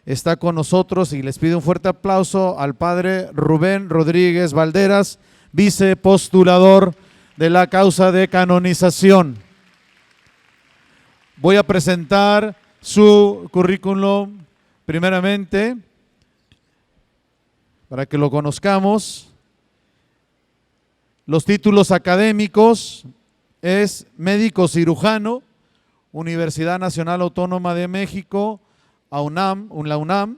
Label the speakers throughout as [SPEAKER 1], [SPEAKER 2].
[SPEAKER 1] está con nosotros y les pido un fuerte aplauso al padre Rubén Rodríguez Valderas, vicepostulador de la causa de canonización. Voy a presentar su currículum primeramente para que lo conozcamos. Los títulos académicos es médico cirujano, Universidad Nacional Autónoma de México, la UNAM.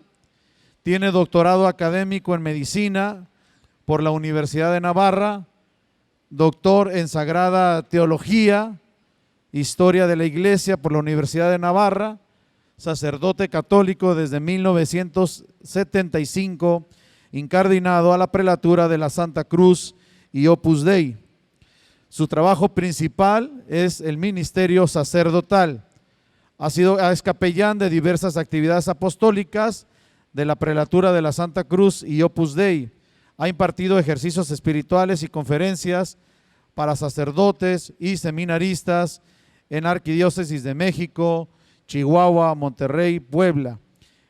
[SPEAKER 1] Tiene doctorado académico en medicina por la Universidad de Navarra, doctor en Sagrada Teología, Historia de la Iglesia por la Universidad de Navarra, sacerdote católico desde 1975, incardinado a la prelatura de la Santa Cruz y Opus Dei. Su trabajo principal es el ministerio sacerdotal. Es capellán de diversas actividades apostólicas de la prelatura de la Santa Cruz y Opus Dei. Ha impartido ejercicios espirituales y conferencias para sacerdotes y seminaristas en Arquidiócesis de México, Chihuahua, Monterrey, Puebla,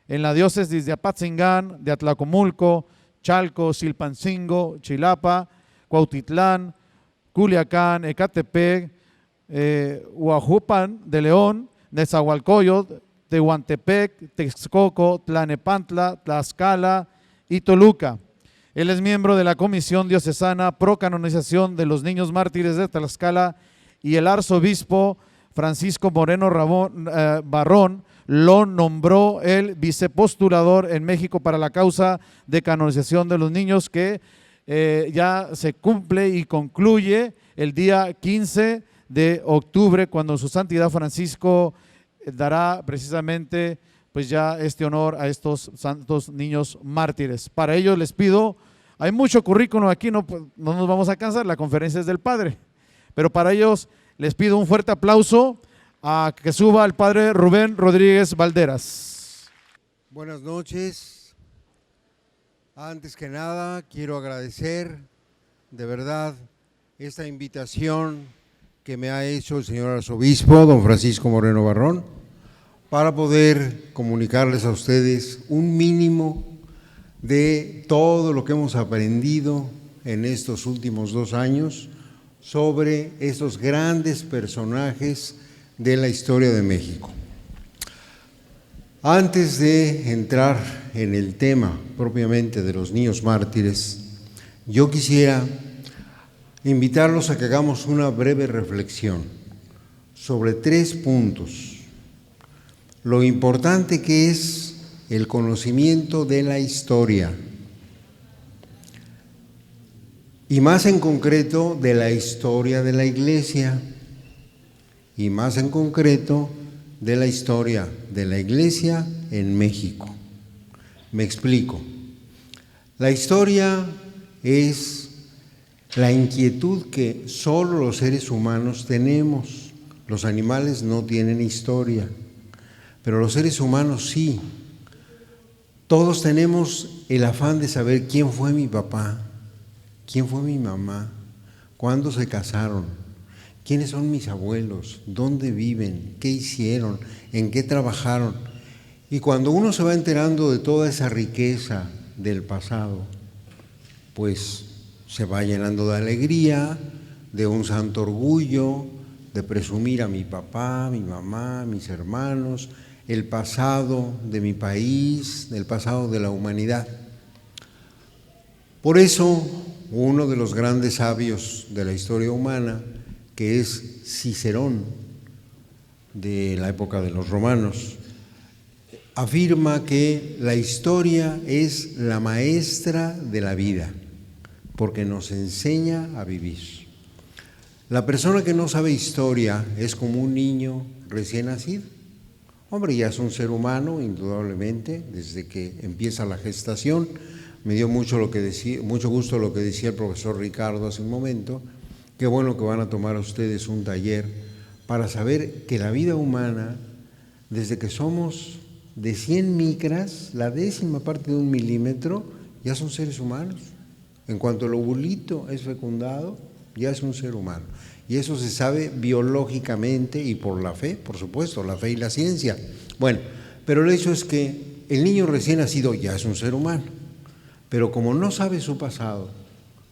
[SPEAKER 1] en la diócesis de Apatzingán, de Atlacomulco, Chalco, Chilpancingo, Chilapa, Cuautitlán, Culiacán, Ecatepec, Huajupan de León, Nezahualcóyotl, Tehuantepec, Texcoco, Tlanepantla, Tlaxcala y Toluca. Él es miembro de la Comisión Diocesana Pro Canonización de los Niños Mártires de Tlaxcala y el arzobispo Francisco Moreno Barrón lo nombró el vicepostulador en México para la causa de canonización de los niños, que ya se cumple y concluye el día 15 de octubre, cuando su santidad Francisco dará precisamente pues ya este honor a estos santos niños mártires. Para ello les pido, hay mucho currículum aquí, no nos vamos a cansar, la conferencia es del Padre, pero para ellos les pido un fuerte aplauso a que suba el padre Rubén Rodríguez Valderas.
[SPEAKER 2] Buenas noches. Antes que nada, quiero agradecer de verdad esta invitación que me ha hecho el señor arzobispo, don Francisco Moreno Barrón, para poder comunicarles a ustedes un mínimo de todo lo que hemos aprendido en estos últimos 2 años sobre estos grandes personajes de la historia de México. Antes de entrar en el tema propiamente de los niños mártires, yo quisiera invitarlos a que hagamos una breve reflexión sobre 3 puntos. Lo importante que es el conocimiento de la historia, y más en concreto de la historia de la Iglesia, y más en concreto de la historia de la Iglesia en México. Me explico. La historia es la inquietud que solo los seres humanos tenemos. Los animales no tienen historia, pero los seres humanos sí. Todos tenemos el afán de saber quién fue mi papá, quién fue mi mamá, cuándo se casaron, quiénes son mis abuelos, dónde viven, qué hicieron, en qué trabajaron. Y cuando uno se va enterando de toda esa riqueza del pasado, pues se va llenando de alegría, de un santo orgullo, de presumir a mi papá, mi mamá, mis hermanos, el pasado de mi país, el pasado de la humanidad. Por eso, uno de los grandes sabios de la historia humana, que es Cicerón, de la época de los romanos, afirma que la historia es la maestra de la vida, porque nos enseña a vivir. La persona que no sabe historia es como un niño recién nacido. Hombre, ya es un ser humano, indudablemente, desde que empieza la gestación. Me dio mucho gusto lo que decía el profesor Ricardo hace un momento. Qué bueno que van a tomar a ustedes un taller para saber que la vida humana, desde que somos de 100 micras, la 10ª parte de 1 milímetro, ya son seres humanos. En cuanto el ovulito es fecundado, ya es un ser humano. Y eso se sabe biológicamente y por la fe, por supuesto, la fe y la ciencia. Bueno, pero el hecho es que el niño recién nacido ya es un ser humano, pero como no sabe su pasado,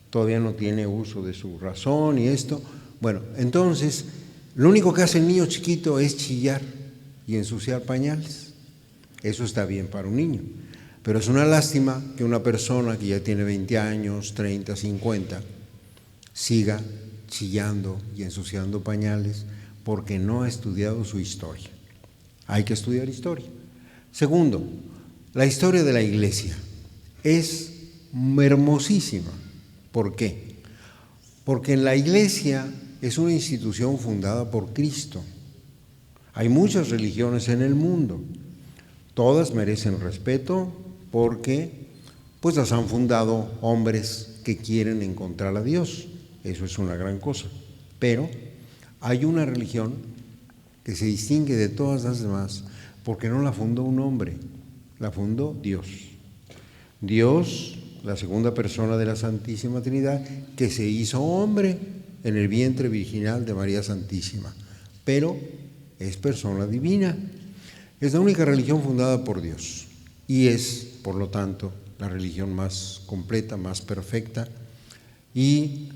[SPEAKER 2] todavía no tiene uso de su razón y esto, bueno, entonces lo único que hace el niño chiquito es chillar y ensuciar pañales. Eso está bien para un niño, pero es una lástima que una persona que ya tiene 20 años, 30, 50, siga chillando y ensuciando pañales porque no ha estudiado su historia. Hay que estudiar historia. Segundo, la historia de la iglesia es hermosísima. ¿Por qué? Porque en la iglesia es una institución fundada por Cristo. Hay muchas religiones en el mundo. Todas merecen respeto porque pues las han fundado hombres que quieren encontrar a Dios. Eso es una gran cosa. Pero hay una religión que se distingue de todas las demás porque no la fundó un hombre, la fundó Dios. Dios, la segunda persona de la Santísima Trinidad, que se hizo hombre en el vientre virginal de María Santísima, pero es persona divina. Es la única religión fundada por Dios y es, por lo tanto, la religión más completa, más perfecta y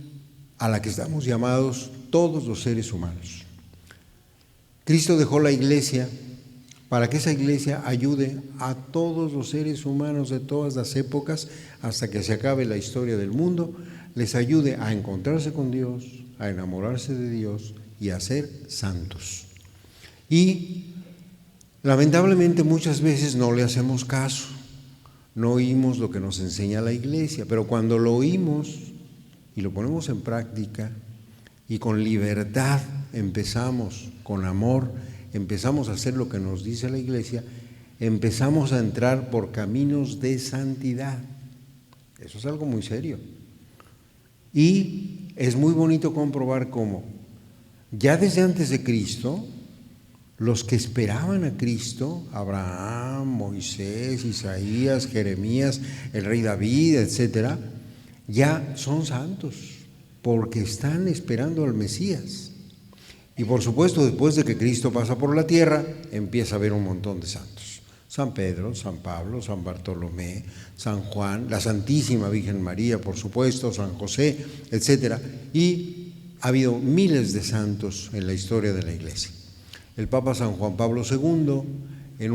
[SPEAKER 2] a la que estamos llamados todos los seres humanos. Cristo dejó la iglesia para que esa iglesia ayude a todos los seres humanos de todas las épocas hasta que se acabe la historia del mundo, les ayude a encontrarse con Dios, a enamorarse de Dios y a ser santos. Y lamentablemente muchas veces no le hacemos caso, no oímos lo que nos enseña la iglesia, pero cuando lo oímos y lo ponemos en práctica y con libertad empezamos, con amor, empezamos a hacer lo que nos dice la iglesia, empezamos a entrar por caminos de santidad. Eso es algo muy serio. Y es muy bonito comprobar cómo ya desde antes de Cristo, los que esperaban a Cristo, Abraham, Moisés, Isaías, Jeremías, el rey David, etcétera, ya son santos porque están esperando al Mesías. Y por supuesto, después de que Cristo pasa por la tierra, empieza a haber un montón de santos. San Pedro, San Pablo, San Bartolomé, San Juan, la Santísima Virgen María, por supuesto, San José, etcétera. Y ha habido miles de santos en la historia de la Iglesia. El Papa San Juan Pablo II, en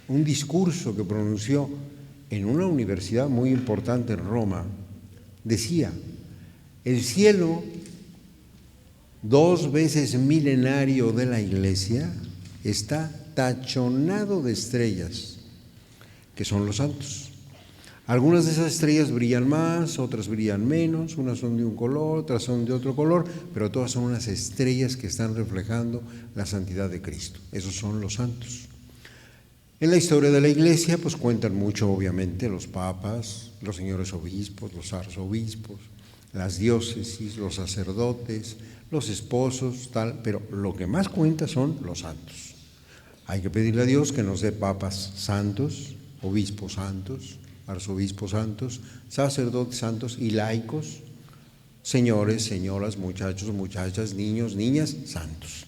[SPEAKER 2] un discurso que pronunció en una universidad muy importante en Roma, decía: el cielo, 2 veces milenario de la Iglesia, está tachonado de estrellas, que son los santos. Algunas de esas estrellas brillan más, otras brillan menos, unas son de un color, otras son de otro color, pero todas son unas estrellas que están reflejando la santidad de Cristo. Esos son los santos. En la historia de la Iglesia, pues cuentan mucho, obviamente, los papas, los señores obispos, los arzobispos, las diócesis, los sacerdotes, los esposos, tal, pero lo que más cuenta son los santos. Hay que pedirle a Dios que nos dé papas santos, obispos santos, arzobispos santos, sacerdotes santos y laicos, señores, señoras, muchachos, muchachas, niños, niñas, santos.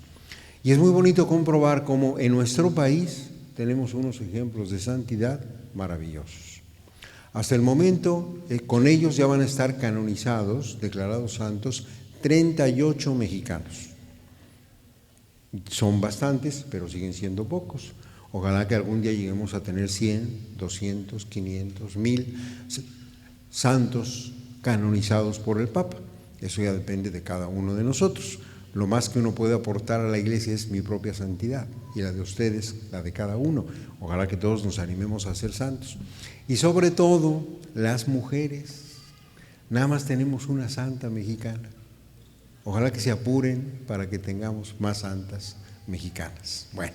[SPEAKER 2] Y es muy bonito comprobar cómo en nuestro país tenemos unos ejemplos de santidad maravillosos. Hasta el momento, con ellos ya van a estar canonizados, declarados santos, 38 mexicanos. Son bastantes, pero siguen siendo pocos. Ojalá que algún día lleguemos a tener 100, 200, 500, 1000 santos canonizados por el Papa. Eso ya depende de cada uno de nosotros. Lo más que uno puede aportar a la Iglesia es mi propia santidad y la de ustedes, la de cada uno. Ojalá que todos nos animemos a ser santos. Y sobre todo, las mujeres. Nada más tenemos una santa mexicana. Ojalá que se apuren para que tengamos más santas mexicanas. Bueno,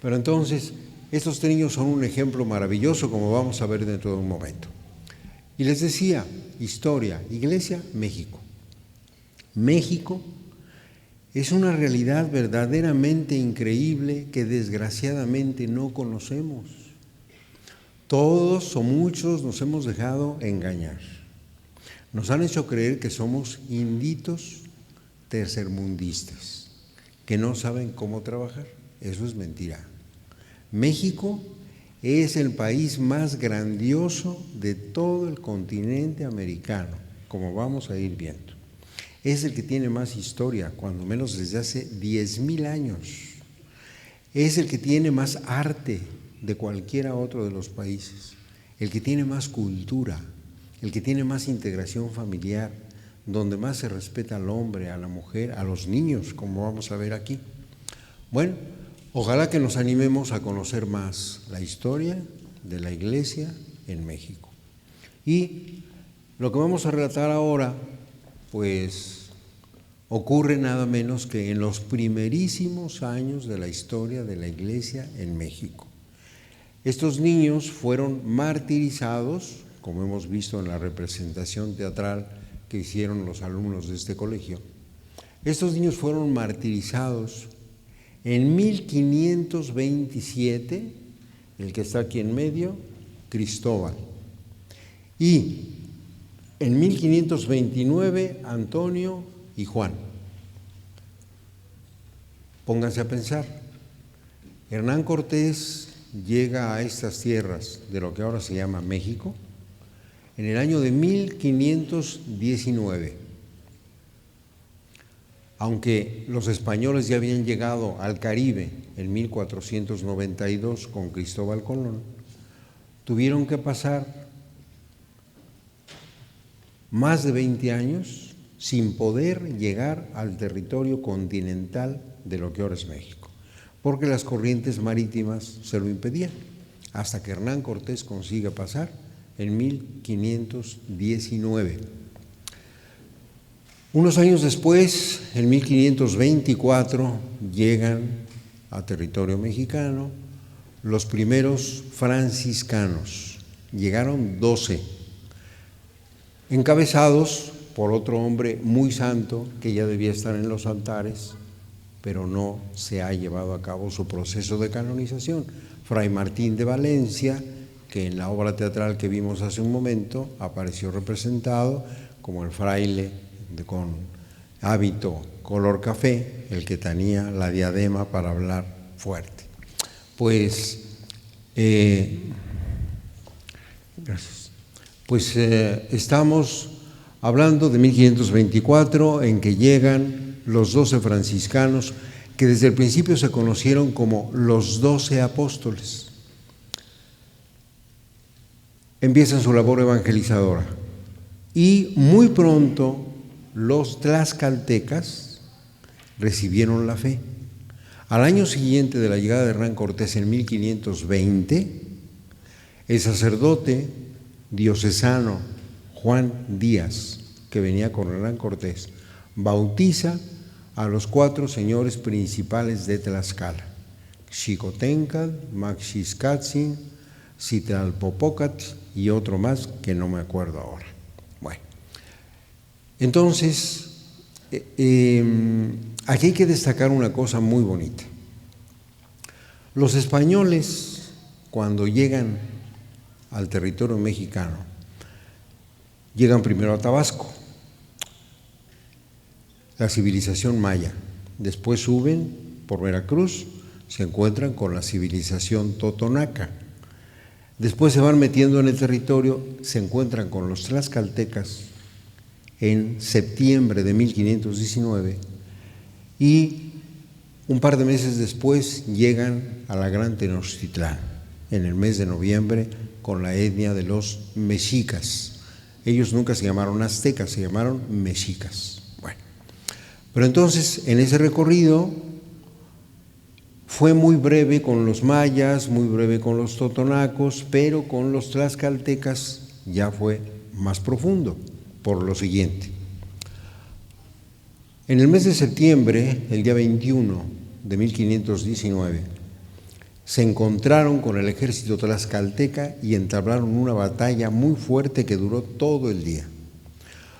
[SPEAKER 2] pero entonces, estos niños son un ejemplo maravilloso, como vamos a ver dentro de un momento. Y les decía, historia, Iglesia, México. México es una realidad verdaderamente increíble que desgraciadamente no conocemos. Todos o muchos nos hemos dejado engañar. Nos han hecho creer que somos inditos tercermundistas, que no saben cómo trabajar. Eso es mentira. México es el país más grandioso de todo el continente americano, como vamos a ir viendo. Es el que tiene más historia, cuando menos desde hace 10,000 años. Es el que tiene más arte de cualquiera otro de los países, el que tiene más cultura, el que tiene más integración familiar, donde más se respeta al hombre, a la mujer, a los niños, como vamos a ver aquí. Bueno, ojalá que nos animemos a conocer más la historia de la Iglesia en México. Y lo que vamos a relatar ahora, pues ocurre nada menos que en los primerísimos años de la historia de la Iglesia en México. Estos niños fueron martirizados, como hemos visto en la representación teatral que hicieron los alumnos de este colegio. Estos niños fueron martirizados en 1527, el que está aquí en medio, Cristóbal, y en 1529, Antonio y Juan. Pónganse a pensar, Hernán Cortés llega a estas tierras de lo que ahora se llama México en el año de 1519. Aunque los españoles ya habían llegado al Caribe en 1492 con Cristóbal Colón, tuvieron que pasar más de 20 años sin poder llegar al territorio continental de lo que ahora es México, porque las corrientes marítimas se lo impedían, hasta que Hernán Cortés consiga pasar en 1519. Unos años después, en 1524, llegan a territorio mexicano los primeros franciscanos. Llegaron 12, encabezados por otro hombre muy santo que ya debía estar en los altares, pero no se ha llevado a cabo su proceso de canonización. Fray Martín de Valencia, que en la obra teatral que vimos hace un momento apareció representado como el fraile con hábito color café, el que tenía la diadema para hablar fuerte. Pues, gracias. Pues estamos hablando de 1524, en que llegan los 12 franciscanos, que desde el principio se conocieron como los 12 apóstoles. Empiezan su labor evangelizadora y muy pronto los tlaxcaltecas recibieron la fe. Al año siguiente de la llegada de Hernán Cortés, en 1520, el sacerdote diocesano Juan Díaz, que venía con Hernán Cortés, bautiza a los 4 señores principales de Tlaxcala: Xicoténcatl, Maxixcatzin, Citlalpopocatl y otro más que no me acuerdo ahora. Bueno, entonces, aquí hay que destacar una cosa muy bonita. Los españoles, cuando llegan al territorio mexicano, llegan primero a Tabasco, la civilización maya. Después suben por Veracruz, se encuentran con la civilización totonaca. Después se van metiendo en el territorio, se encuentran con los tlaxcaltecas en septiembre de 1519 y un par de meses después llegan a la Gran Tenochtitlán en el mes de noviembre con la etnia de los mexicas. Ellos nunca se llamaron aztecas, se llamaron mexicas. Bueno, pero entonces en ese recorrido fue muy breve con los mayas, muy breve con los totonacos, pero con los tlaxcaltecas ya fue más profundo, por lo siguiente. En el mes de septiembre, el día 21 de 1519, se encontraron con el ejército tlaxcalteca y entablaron una batalla muy fuerte que duró todo el día.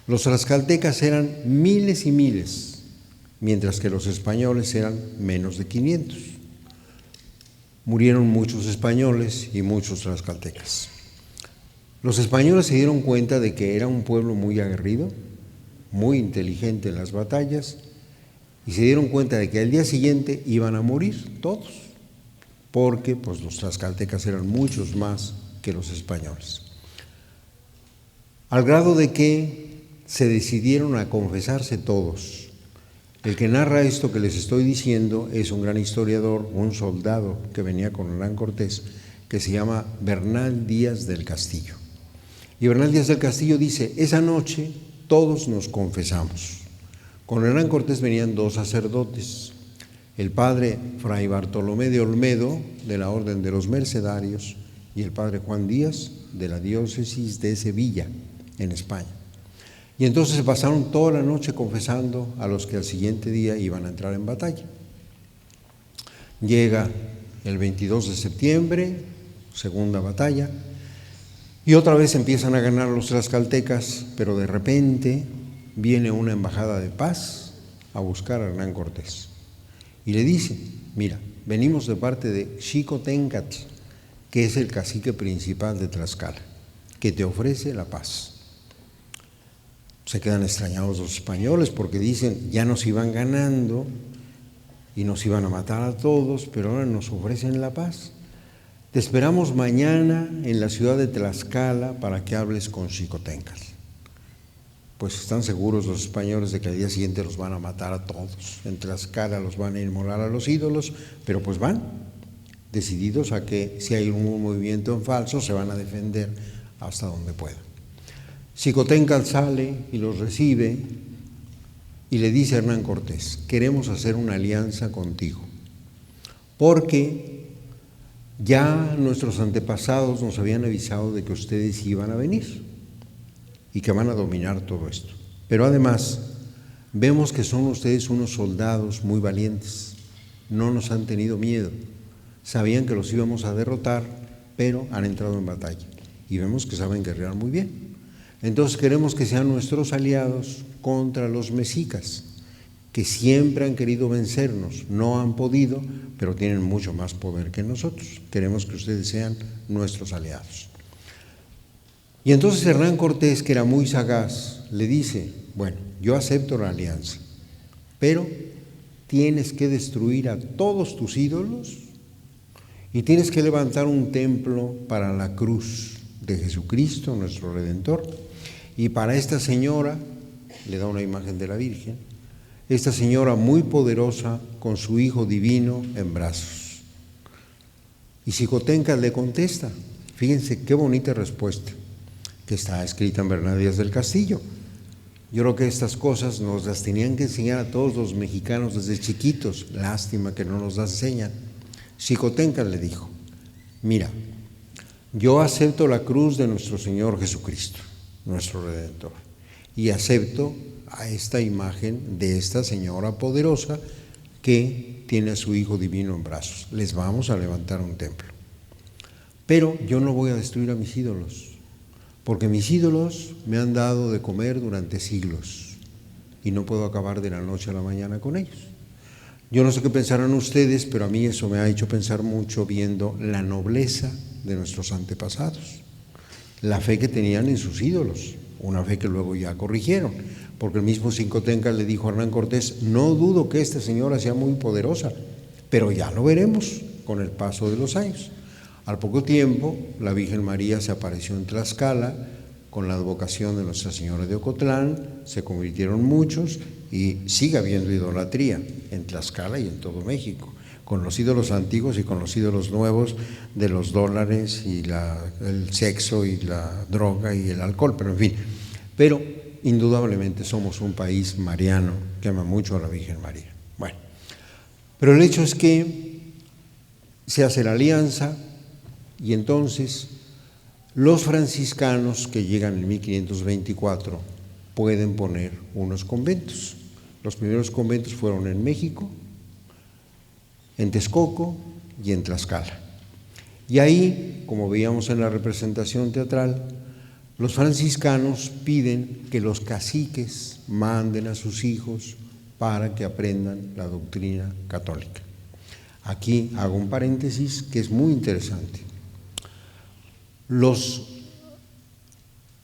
[SPEAKER 2] Los tlaxcaltecas eran miles y miles, mientras que los españoles eran menos de 500. Murieron muchos españoles y muchos tlaxcaltecas. Los españoles se dieron cuenta de que era un pueblo muy aguerrido, muy inteligente en las batallas, y se dieron cuenta de que al día siguiente iban a morir todos, porque pues, los tlaxcaltecas eran muchos más que los españoles. Al grado de que se decidieron a confesarse todos. El que narra esto que les estoy diciendo es un gran historiador, un soldado que venía con Hernán Cortés, que se llama Bernal Díaz del Castillo. Y Bernal Díaz del Castillo dice, esa noche todos nos confesamos. Con Hernán Cortés venían dos sacerdotes, el padre Fray Bartolomé de Olmedo, de la Orden de los Mercedarios, y el padre Juan Díaz, de la diócesis de Sevilla, en España. Y entonces se pasaron toda la noche confesando a los que al siguiente día iban a entrar en batalla. Llega el 22 de septiembre, segunda batalla, y otra vez empiezan a ganar los tlaxcaltecas, pero de repente viene una embajada de paz a buscar a Hernán Cortés. Y le dice, mira, venimos de parte de Xicoténcatl, que es el cacique principal de Tlaxcala, que te ofrece la paz. Se quedan extrañados los españoles porque dicen, ya nos iban ganando y nos iban a matar a todos, pero ahora nos ofrecen la paz. Te esperamos mañana en la ciudad de Tlaxcala para que hables con Xicoténcatl. Pues están seguros los españoles de que al día siguiente los van a matar a todos. En Tlaxcala los van a inmolar a los ídolos, pero pues van decididos a que si hay un movimiento en falso se van a defender hasta donde puedan. Xicoténcatl sale y los recibe y le dice a Hernán Cortés, queremos hacer una alianza contigo, porque ya nuestros antepasados nos habían avisado de que ustedes iban a venir y que van a dominar todo esto. Pero además, vemos que son ustedes unos soldados muy valientes, no nos han tenido miedo, sabían que los íbamos a derrotar, pero han entrado en batalla y vemos que saben guerrear muy bien. Entonces queremos que sean nuestros aliados contra los mexicas, que siempre han querido vencernos, no han podido, pero tienen mucho más poder que nosotros. Queremos que ustedes sean nuestros aliados. Y entonces Hernán Cortés, que era muy sagaz, le dice, bueno, yo acepto la alianza, pero tienes que destruir a todos tus ídolos y tienes que levantar un templo para la cruz de Jesucristo, nuestro Redentor. Y para esta señora, le da una imagen de la Virgen, esta señora muy poderosa con su Hijo Divino en brazos. Y Xicoténcatl le contesta, fíjense qué bonita respuesta, que está escrita en Bernal Díaz del Castillo. Yo creo que estas cosas nos las tenían que enseñar a todos los mexicanos desde chiquitos, lástima que no nos las enseñan. Xicoténcatl le dijo, mira, yo acepto la cruz de nuestro Señor Jesucristo, nuestro Redentor, y acepto a esta imagen de esta señora poderosa que tiene a su Hijo Divino en brazos. Les vamos a levantar un templo. Pero yo no voy a destruir a mis ídolos, porque mis ídolos me han dado de comer durante siglos y no puedo acabar de la noche a la mañana con ellos. Yo no sé qué pensarán ustedes, pero a mí eso me ha hecho pensar mucho viendo la nobleza de nuestros antepasados, la fe que tenían en sus ídolos, una fe que luego ya corrigieron, porque el mismo Xicoténcatl le dijo a Hernán Cortés, no dudo que esta señora sea muy poderosa, pero ya lo veremos con el paso de los años. Al poco tiempo, la Virgen María se apareció en Tlaxcala con la advocación de Nuestra Señora de Ocotlán, se convirtieron muchos y sigue habiendo idolatría en Tlaxcala y en todo México, con los ídolos antiguos y con los ídolos nuevos de los dólares y el sexo y la droga y el alcohol, pero en fin. Pero indudablemente somos un país mariano que ama mucho a la Virgen María. Bueno, pero el hecho es que se hace la alianza y entonces los franciscanos que llegan en 1524 pueden poner unos conventos. Los primeros conventos fueron en México, en Texcoco y en Tlaxcala. Y ahí, como veíamos en la representación teatral, los franciscanos piden que los caciques manden a sus hijos para que aprendan la doctrina católica. Aquí hago un paréntesis que es muy interesante. Los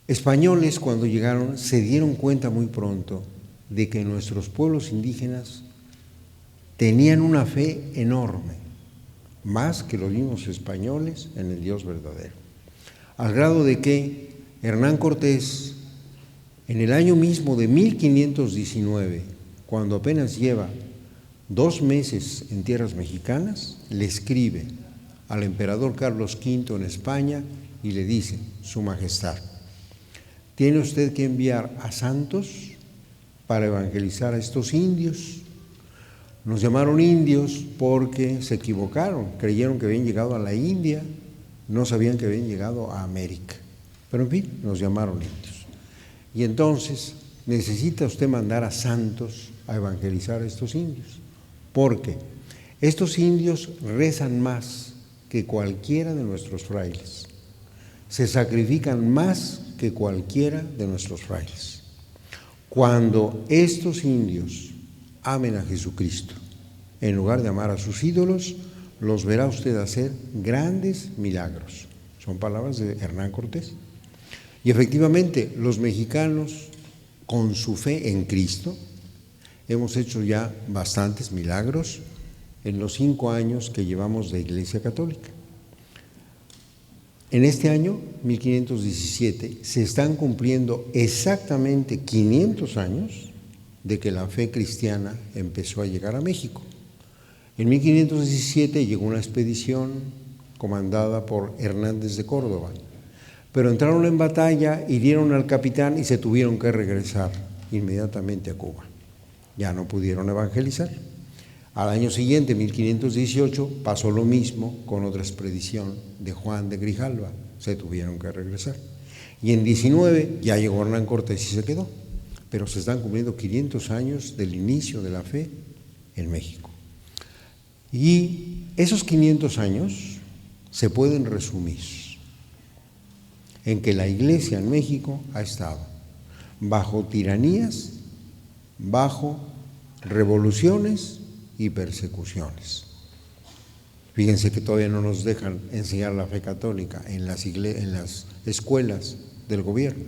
[SPEAKER 2] españoles, cuando llegaron, se dieron cuenta muy pronto de que nuestros pueblos indígenas tenían una fe enorme, más que los mismos españoles en el Dios verdadero. Al grado de que Hernán Cortés, en el año mismo de 1519, cuando apenas lleva 2 meses en tierras mexicanas, le escribe al emperador Carlos V en España y le dice: Su Majestad, tiene usted que enviar a santos para evangelizar a estos indios. Nos llamaron indios porque se equivocaron, creyeron que habían llegado a la India, no sabían que habían llegado a América. Pero en fin, nos llamaron indios. Y entonces necesita usted mandar a santos a evangelizar a estos indios, porque estos indios rezan más que cualquiera de nuestros frailes, se sacrifican más que cualquiera de nuestros frailes. Cuando estos indios amen a Jesucristo, en lugar de amar a sus ídolos, los verá usted hacer grandes milagros. Son palabras de Hernán Cortés. Y efectivamente, los mexicanos, con su fe en Cristo, hemos hecho ya bastantes milagros en los 5 años que llevamos de Iglesia Católica. En este año, 1517, se están cumpliendo exactamente 500 años de que la fe cristiana empezó a llegar a México. En 1517 llegó una expedición comandada por Hernández de Córdoba, pero entraron en batalla, hirieron al capitán y se tuvieron que regresar inmediatamente a Cuba. Ya no pudieron evangelizar. Al año siguiente, 1518, pasó lo mismo con otra expedición de Juan de Grijalva, se tuvieron que regresar. Y en 19 ya llegó Hernán Cortés y se quedó, pero se están cumpliendo 500 años del inicio de la fe en México. Y esos 500 años se pueden resumir en que la Iglesia en México ha estado bajo tiranías, bajo revoluciones y persecuciones. Fíjense que todavía no nos dejan enseñar la fe católica en las escuelas del gobierno.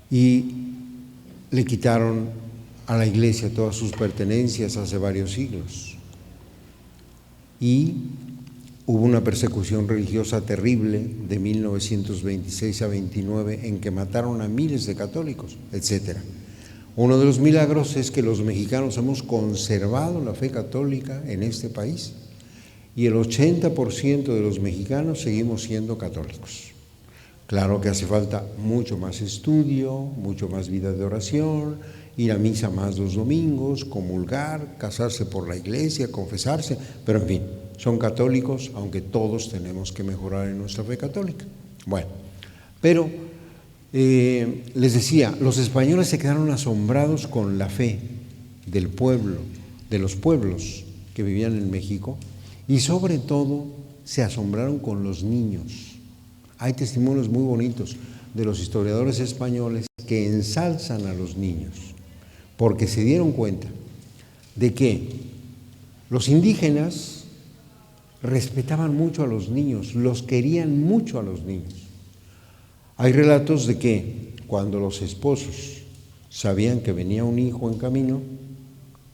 [SPEAKER 2] Y le quitaron a la Iglesia todas sus pertenencias hace varios siglos. Y hubo una persecución religiosa terrible de 1926 a 29 en que mataron a miles de católicos, etc. Uno de los milagros es que los mexicanos hemos conservado la fe católica en este país y el 80% de los mexicanos seguimos siendo católicos. Claro que hace falta mucho más estudio, mucho más vida de oración, ir a misa más los domingos, comulgar, casarse por la iglesia, confesarse, pero en fin, son católicos, aunque todos tenemos que mejorar en nuestra fe católica. Bueno, pero les decía, los españoles se quedaron asombrados con la fe del pueblo, de los pueblos que vivían en México, y sobre todo se asombraron con los niños. Hay testimonios muy bonitos de los historiadores españoles que ensalzan a los niños, porque se dieron cuenta de que los indígenas respetaban mucho a los niños, los querían mucho a los niños. Hay relatos de que cuando los esposos sabían que venía un hijo en camino,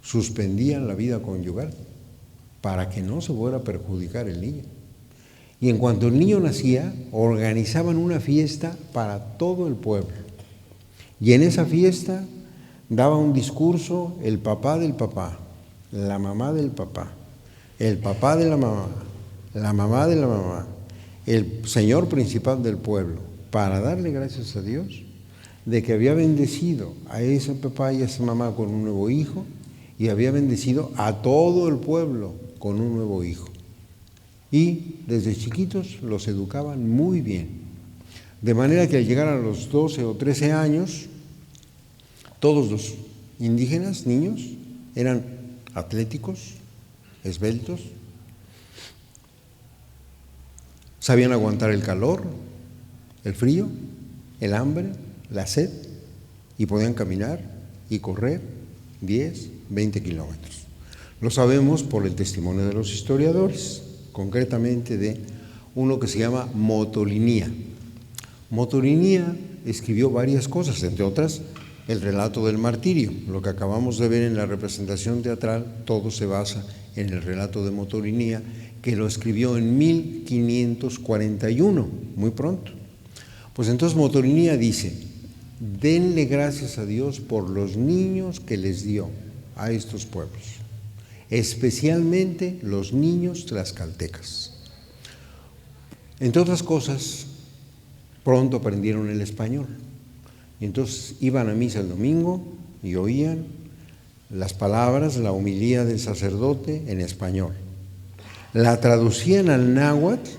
[SPEAKER 2] suspendían la vida conyugal para que no se fuera a perjudicar el niño. Y en cuanto el niño nacía, organizaban una fiesta para todo el pueblo. Y en esa fiesta daba un discurso el papá del papá, la mamá del papá, el papá de la mamá de la mamá, el señor principal del pueblo, para darle gracias a Dios de que había bendecido a ese papá y a esa mamá con un nuevo hijo y había bendecido a todo el pueblo con un nuevo hijo. Y desde chiquitos los educaban muy bien, de manera que al llegar a los 12 o 13 años, todos los indígenas, niños, eran atléticos, esbeltos, sabían aguantar el calor, el frío, el hambre, la sed, y podían caminar y correr 10, 20 kilómetros. Lo sabemos por el testimonio de los historiadores, concretamente de uno que se llama Motolinía. Motolinía escribió varias cosas, entre otras el relato del martirio. Lo que acabamos de ver en la representación teatral, todo se basa en el relato de Motolinía, que lo escribió en 1541, muy pronto. Pues entonces Motolinía dice: denle gracias a Dios por los niños que les dio a estos pueblos, especialmente los niños tlaxcaltecas. Entre otras cosas, pronto aprendieron el español. Y entonces iban a misa el domingo y oían las palabras, la homilía del sacerdote en español. La traducían al náhuatl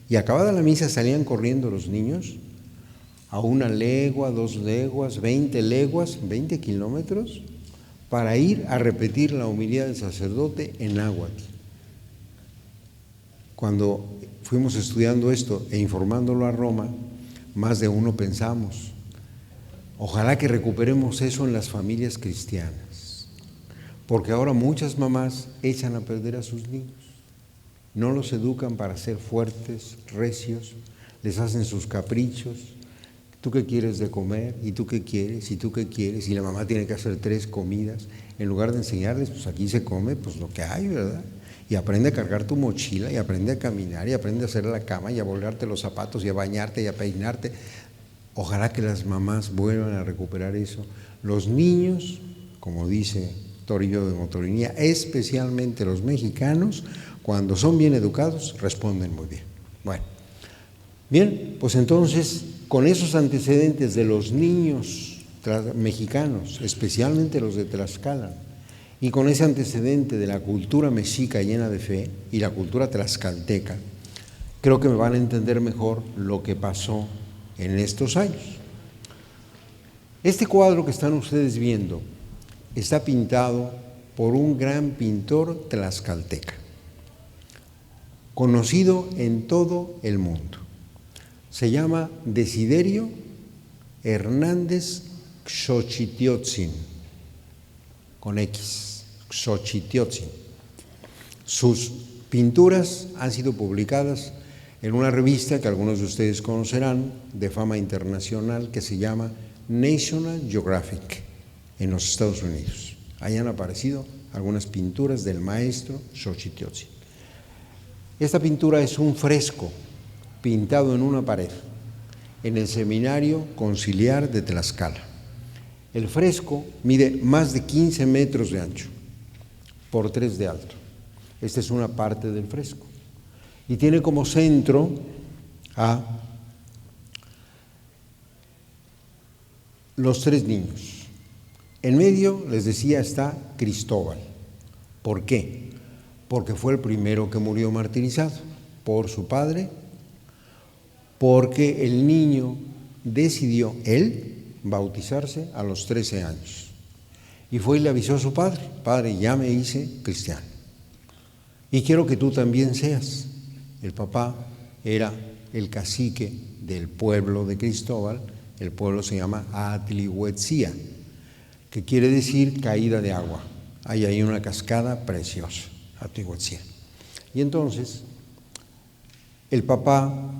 [SPEAKER 2] y acabada la misa salían corriendo los niños a 1 legua, 2 leguas, 20 leguas, 20 kilómetros, para ir a repetir la homilía del sacerdote en náhuatl. Cuando fuimos estudiando esto e informándolo a Roma, más de uno pensamos: ojalá que recuperemos eso en las familias cristianas, porque ahora muchas mamás echan a perder a sus niños, no los educan para ser fuertes, recios, les hacen sus caprichos. ¿Tú qué quieres de comer? ¿Y tú qué quieres? ¿Y tú qué quieres? Y la mamá tiene que hacer 3 comidas. En lugar de enseñarles, pues aquí se come pues lo que hay, ¿verdad? Y aprende a cargar tu mochila, y aprende a caminar, y aprende a hacer la cama, y a volarte los zapatos, y a bañarte, y a peinarte. Ojalá que las mamás vuelvan a recuperar eso. Los niños, como dice Torillo de Motolinía, especialmente los mexicanos, cuando son bien educados, responden muy bien. Bueno, bien, pues entonces, con esos antecedentes de los niños mexicanos, especialmente los de Tlaxcala, y con ese antecedente de la cultura mexica llena de fe y la cultura tlaxcalteca, creo que me van a entender mejor lo que pasó en estos años. Este cuadro que están ustedes viendo está pintado por un gran pintor tlaxcalteca, conocido en todo el mundo. Se llama Desiderio Hernández Xochitiotzin, con X, Xochitiotzin. Sus pinturas han sido publicadas en una revista que algunos de ustedes conocerán, de fama internacional, que se llama National Geographic, en los Estados Unidos. Ahí han aparecido algunas pinturas del maestro Xochitiotzin. Esta pintura es un fresco pintado en una pared en el Seminario Conciliar de Tlaxcala. El fresco mide más de 15 metros de ancho por 3 de alto. Esta es una parte del fresco y tiene como centro a los 3 niños. En medio, les decía, está Cristóbal. ¿Por qué? Porque fue el primero que murió martirizado por su padre, porque el niño decidió, él, bautizarse a los 13 años. Y fue y le avisó a su padre: padre, ya me hice cristiano y quiero que tú también seas. El papá era el cacique del pueblo de Cristóbal. El pueblo se llama Atlihuetzia, que quiere decir caída de agua. Hay ahí una cascada preciosa, Atlihuetzia. Y entonces el papá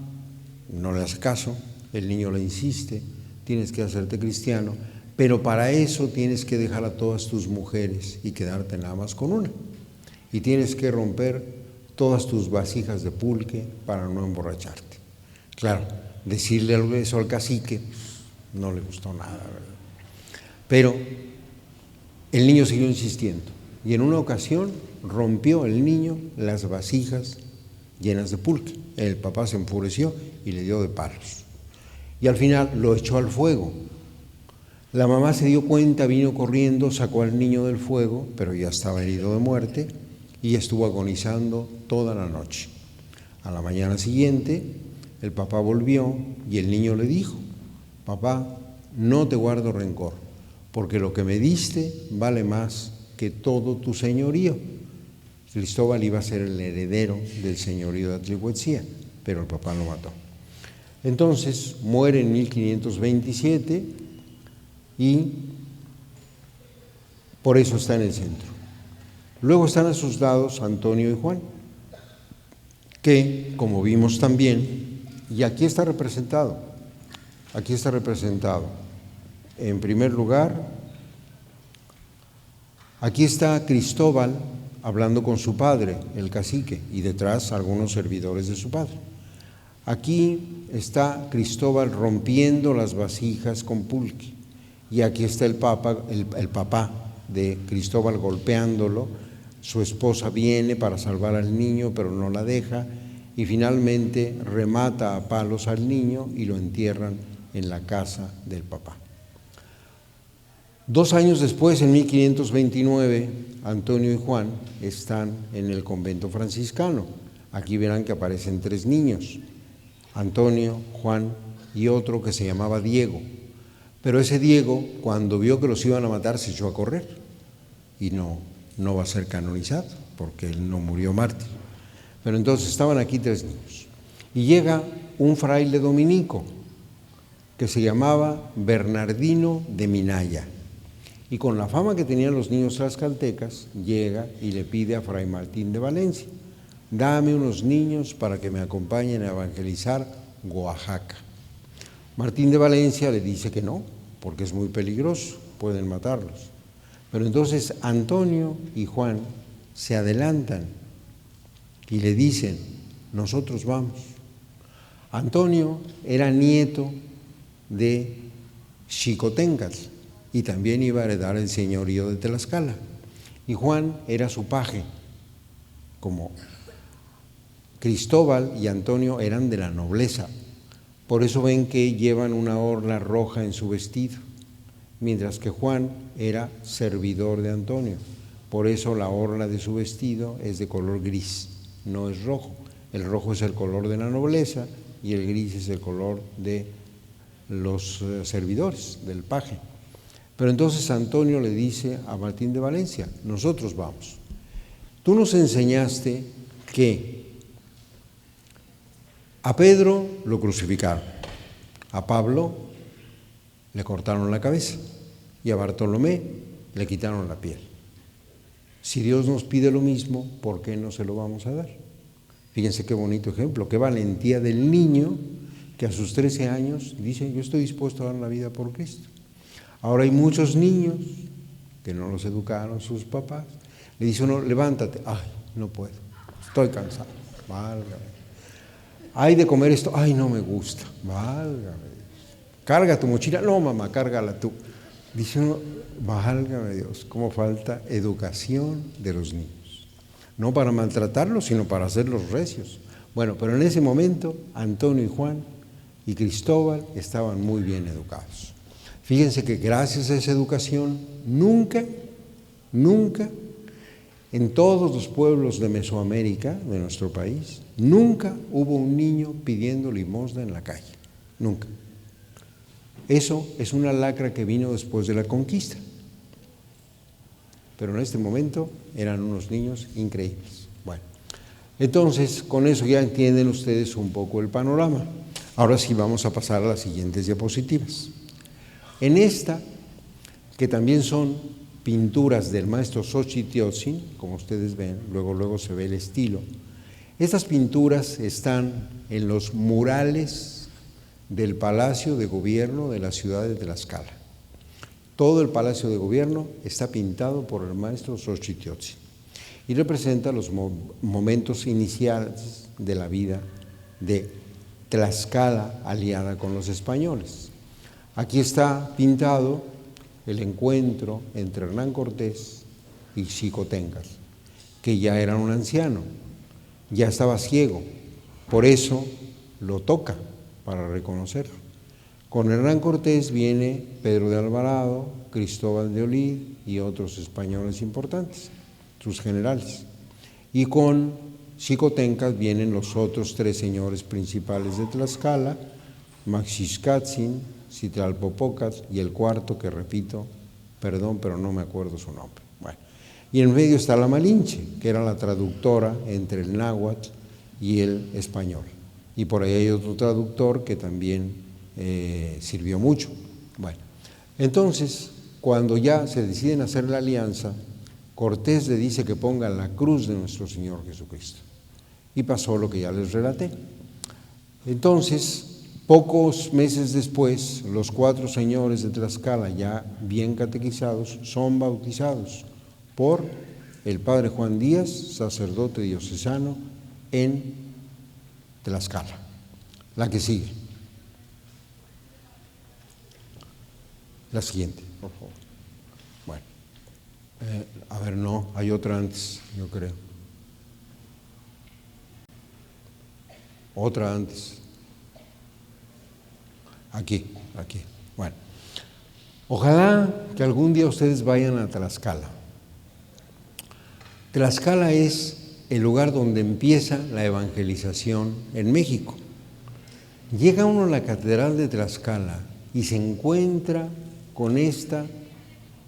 [SPEAKER 2] no le hace caso, el niño le insiste: tienes que hacerte cristiano, pero para eso tienes que dejar a todas tus mujeres y quedarte nada más con una. Y tienes que romper todas tus vasijas de pulque para no emborracharte. Claro, decirle eso al cacique no le gustó nada, ¿verdad? Pero el niño siguió insistiendo y en una ocasión rompió el niño las vasijas llenas de pulque. El papá se enfureció y le dio de palos. Y al final lo echó al fuego. La mamá se dio cuenta, vino corriendo, sacó al niño del fuego, pero ya estaba herido de muerte y estuvo agonizando toda la noche. A la mañana siguiente, el papá volvió y el niño le dijo: papá, no te guardo rencor, porque lo que me diste vale más que todo tu señorío. Cristóbal iba a ser el heredero del señorío de Atlihuetzia, pero el papá lo mató. Entonces muere en 1527 y por eso está en el centro. Luego están a sus lados Antonio y Juan, que, como vimos también, y aquí está representado, en primer lugar, aquí está Cristóbal hablando con su padre, el cacique, y detrás algunos servidores de su padre. Aquí está Cristóbal rompiendo las vasijas con pulque, y aquí está el papá de Cristóbal golpeándolo. Su esposa viene para salvar al niño, pero no la deja, y finalmente remata a palos al niño y lo entierran en la casa del papá. 2 años después, en 1529, Antonio y Juan están en el convento franciscano. Aquí verán que aparecen 3 niños, Antonio, Juan y otro que se llamaba Diego. Pero ese Diego, cuando vio que los iban a matar, se echó a correr y no va a ser canonizado porque él no murió mártir. Pero entonces estaban aquí 3 niños. Y llega un fraile dominico que se llamaba Bernardino de Minaya. Y con la fama que tenían los niños tlaxcaltecas, llega y le pide a Fray Martín de Valencia: dame unos niños para que me acompañen a evangelizar Oaxaca. Martín de Valencia le dice que no, porque es muy peligroso, pueden matarlos. Pero entonces Antonio y Juan se adelantan y le dicen: nosotros vamos. Antonio era nieto de Xicotencatl y también iba a heredar el señorío de Tlaxcala. Y Juan era su paje, como Cristóbal y Antonio eran de la nobleza. Por eso ven que llevan una orla roja en su vestido, mientras que Juan era servidor de Antonio. Por eso la orla de su vestido es de color gris, no es rojo. El rojo es el color de la nobleza y el gris es el color de los servidores, del paje. Pero entonces Antonio le dice a Martín de Valencia: nosotros vamos. Tú nos enseñaste que a Pedro lo crucificaron, a Pablo le cortaron la cabeza y a Bartolomé le quitaron la piel. Si Dios nos pide lo mismo, ¿por qué no se lo vamos a dar? Fíjense qué bonito ejemplo, qué valentía del niño que a sus 13 años dice: yo estoy dispuesto a dar la vida por Cristo. Ahora hay muchos niños que no los educaron sus papás. Le dice uno: levántate. Ay, no puedo, estoy cansado. Válgame. Hay de comer esto. Ay, no me gusta. Válgame. Carga tu mochila. No, mamá, cárgala tú. Dice uno: válgame Dios, cómo falta educación de los niños. No para maltratarlos, sino para hacerlos recios. Bueno, pero en ese momento Antonio y Juan y Cristóbal estaban muy bien educados. Fíjense que gracias a esa educación, nunca en todos los pueblos de Mesoamérica, de nuestro país, nunca hubo un niño pidiendo limosna en la calle. Nunca. Eso es una lacra que vino después de la conquista. Pero en este momento eran unos niños increíbles. Bueno, entonces con eso ya entienden ustedes un poco el panorama. Ahora sí vamos a pasar a las siguientes diapositivas. En esta, que también son pinturas del maestro Xochitl, como ustedes ven, luego se ve el estilo. Estas pinturas están en los murales del Palacio de Gobierno de la ciudad de Tlaxcala. Todo el Palacio de Gobierno está pintado por el maestro Xochitl y representa los momentos iniciales de la vida de Tlaxcala aliada con los españoles. Aquí está pintado el encuentro entre Hernán Cortés y Xicotencatl, que ya era un anciano, ya estaba ciego, por eso lo toca para reconocerlo. Con Hernán Cortés viene Pedro de Alvarado, Cristóbal de Olid y otros españoles importantes, sus generales. Y con Xicotencatl vienen los otros 3 señores principales de Tlaxcala, Maxixcatzin, Citlalpopocatl y el cuarto, que repito, perdón, pero no me acuerdo su nombre. Bueno, y en medio está la Malinche, que era la traductora entre el náhuatl y el español. Y por ahí hay otro traductor que también sirvió mucho. Bueno, entonces, cuando ya se deciden hacer la alianza, Cortés le dice que ponga la cruz de nuestro Señor Jesucristo. Y pasó lo que ya les relaté. Entonces, pocos meses después, los 4 señores de Tlaxcala, ya bien catequizados, son bautizados por el padre Juan Díaz, sacerdote diocesano en Tlaxcala. La que sigue. La siguiente, por favor. Bueno, a ver, no, hay otra antes, yo creo. Otra antes. Aquí. Bueno, ojalá que algún día ustedes vayan a Tlaxcala. Tlaxcala es el lugar donde empieza la evangelización en México. Llega uno a la catedral de Tlaxcala y se encuentra con esta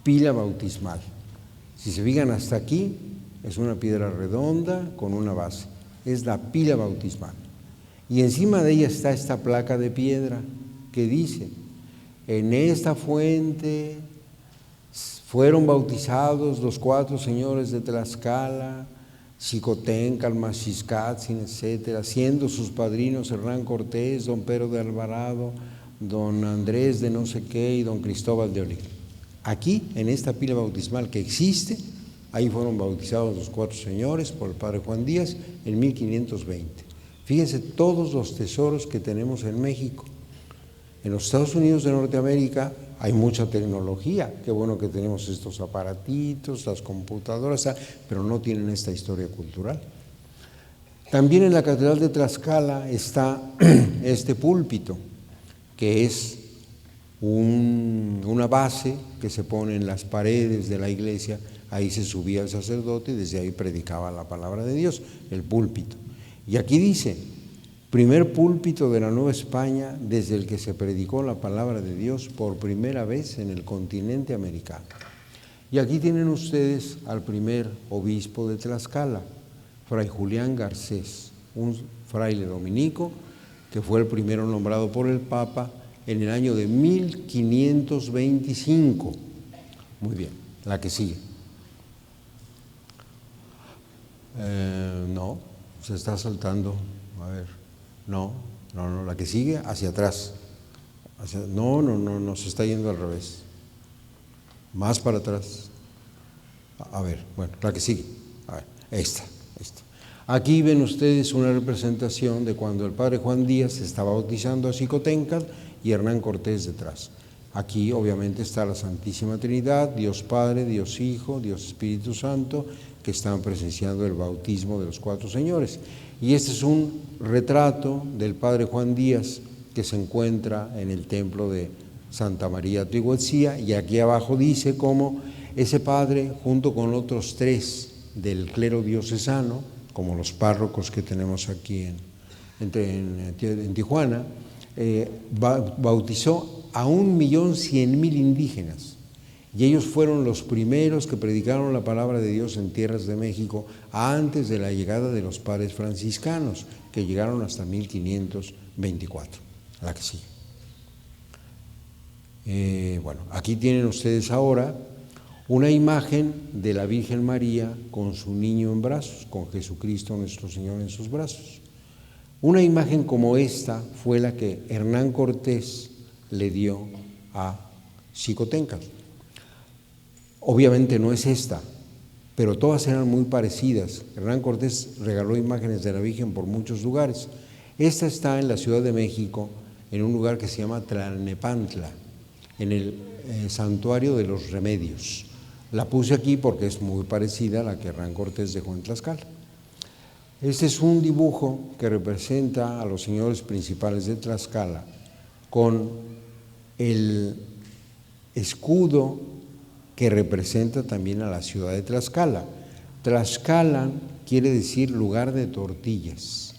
[SPEAKER 2] pila bautismal. Si se fijan hasta aquí, es una piedra redonda con una base. Es la pila bautismal. Y encima de ella está esta placa de piedra que dice: en esta fuente fueron bautizados los 4 señores de Tlaxcala, Xicoténcatl, Maxixcatzin, etcétera, siendo sus padrinos Hernán Cortés, don Pedro de Alvarado, don Andrés de no sé qué y don Cristóbal de Olid. Aquí, en esta pila bautismal que existe, ahí fueron bautizados los 4 señores por el padre Juan Díaz en 1520. Fíjense todos los tesoros que tenemos en México. En los Estados Unidos de Norteamérica hay mucha tecnología, qué bueno que tenemos estos aparatitos, las computadoras, pero no tienen esta historia cultural. También en la Catedral de Tlaxcala está este púlpito, que es una base que se pone en las paredes de la iglesia. Ahí se subía el sacerdote y desde ahí predicaba la palabra de Dios, el púlpito. Y aquí dice: primer púlpito de la Nueva España desde el que se predicó la palabra de Dios por primera vez en el continente americano. Y aquí tienen ustedes al primer obispo de Tlaxcala, Fray Julián Garcés, un fraile dominico que fue el primero nombrado por el Papa en el año de 1525. Muy bien, la que sigue. No, se está saltando. A ver, no, la que sigue hacia atrás. No, se está yendo al revés. Más para atrás. A ver, bueno, la que sigue. A ver, esta. Aquí ven ustedes una representación de cuando el padre Juan Díaz estaba bautizando a Xicoténcatl y Hernán Cortés detrás. Aquí obviamente está la Santísima Trinidad, Dios Padre, Dios Hijo, Dios Espíritu Santo, que están presenciando el bautismo de los 4 señores. Y este es un retrato del padre Juan Díaz que se encuentra en el templo de Santa María Trihuetzía, y aquí abajo dice cómo ese padre, junto con otros 3 del clero diocesano, como los párrocos que tenemos aquí en Tijuana, bautizó a 1.100.000 indígenas. Y ellos fueron los primeros que predicaron la palabra de Dios en tierras de México antes de la llegada de los padres franciscanos, que llegaron hasta 1524. La que sigue. Bueno, aquí tienen ustedes ahora una imagen de la Virgen María con su niño en brazos, con Jesucristo nuestro Señor en sus brazos. Una imagen como esta fue la que Hernán Cortés le dio a Xicoténcatl. Obviamente no es esta, pero todas eran muy parecidas. Hernán Cortés regaló imágenes de la Virgen por muchos lugares. Esta está en la Ciudad de México, en un lugar que se llama Tlalnepantla, en el Santuario de los Remedios. La puse aquí porque es muy parecida a la que Hernán Cortés dejó en Tlaxcala. Este es un dibujo que representa a los señores principales de Tlaxcala con el escudo que representa también a la ciudad de Tlaxcala. Tlaxcala quiere decir lugar de tortillas,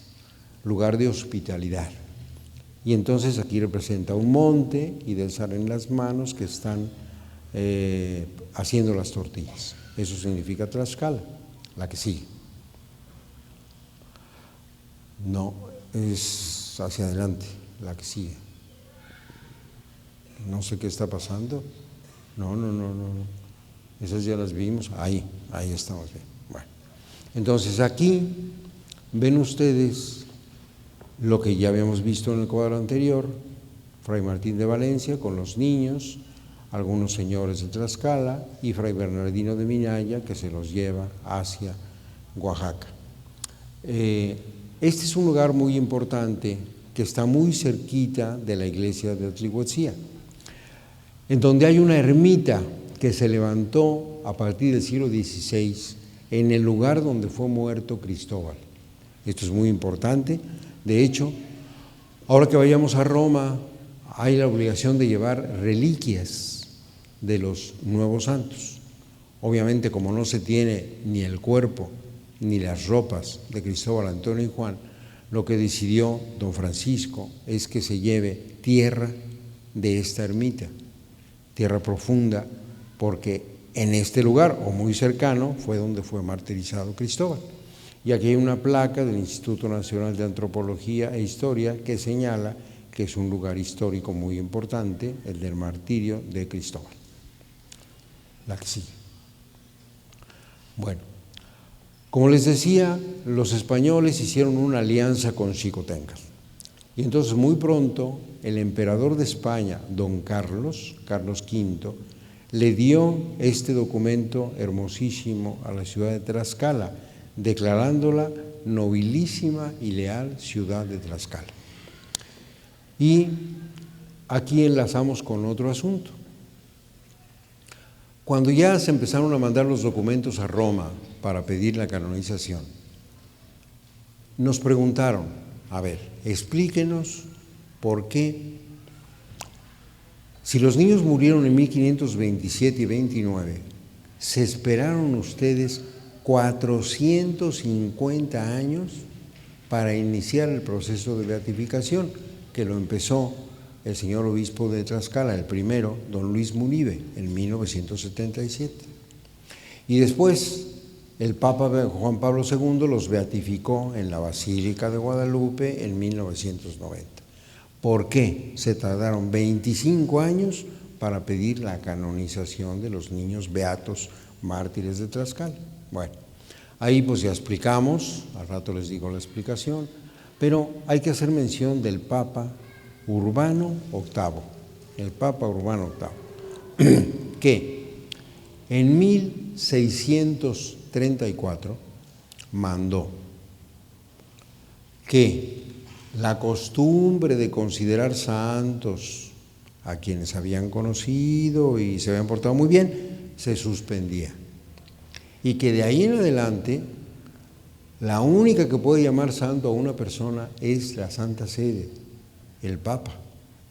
[SPEAKER 2] lugar de hospitalidad. Y entonces aquí representa un monte y del zar en las manos que están haciendo las tortillas. Eso significa Tlaxcala. La que sigue. No, es hacia adelante, la que sigue. No sé qué está pasando. No. Esas ya las vimos. Ahí estamos bien. Bueno, entonces aquí ven ustedes lo que ya habíamos visto en el cuadro anterior, Fray Martín de Valencia con los niños, algunos señores de Tlaxcala y Fray Bernardino de Minaya, que se los lleva hacia Oaxaca. Este es un lugar muy importante que está muy cerquita de la iglesia de Atlihuetzía, en donde hay una ermita que se levantó a partir del siglo XVI en el lugar donde fue muerto Cristóbal. Esto es muy importante. De hecho, ahora que vayamos a Roma, hay la obligación de llevar reliquias de los nuevos santos. Obviamente, como no se tiene ni el cuerpo ni las ropas de Cristóbal, Antonio y Juan, lo que decidió don Francisco es que se lleve tierra de esta ermita, tierra profunda, porque en este lugar, o muy cercano, fue donde fue martirizado Cristóbal. Y aquí hay una placa del Instituto Nacional de Antropología e Historia que señala que es un lugar histórico muy importante, el del martirio de Cristóbal. La que sigue. Bueno, como les decía, los españoles hicieron una alianza con Xicoténcatl. Y entonces muy pronto el emperador de España, don Carlos V, le dio este documento hermosísimo a la ciudad de Tlaxcala, declarándola nobilísima y leal ciudad de Tlaxcala. Y aquí enlazamos con otro asunto. Cuando ya se empezaron a mandar los documentos a Roma para pedir la canonización, nos preguntaron, a ver, explíquenos por qué, si los niños murieron en 1527 y 29, se esperaron ustedes 450 años para iniciar el proceso de beatificación, que lo empezó el señor obispo de Tlaxcala, el primero, don Luis Munive, en 1977. Y después el Papa Juan Pablo II los beatificó en la Basílica de Guadalupe en 1990. ¿Por qué se tardaron 25 años para pedir la canonización de los niños beatos mártires de Tlaxcala? Bueno, ahí pues ya explicamos, al rato les digo la explicación, pero hay que hacer mención del Papa Urbano VIII, el Papa Urbano VIII, que en 1634 mandó que la costumbre de considerar santos a quienes habían conocido y se habían portado muy bien se suspendía, y que de ahí en adelante la única que puede llamar santo a una persona es la Santa Sede, el Papa.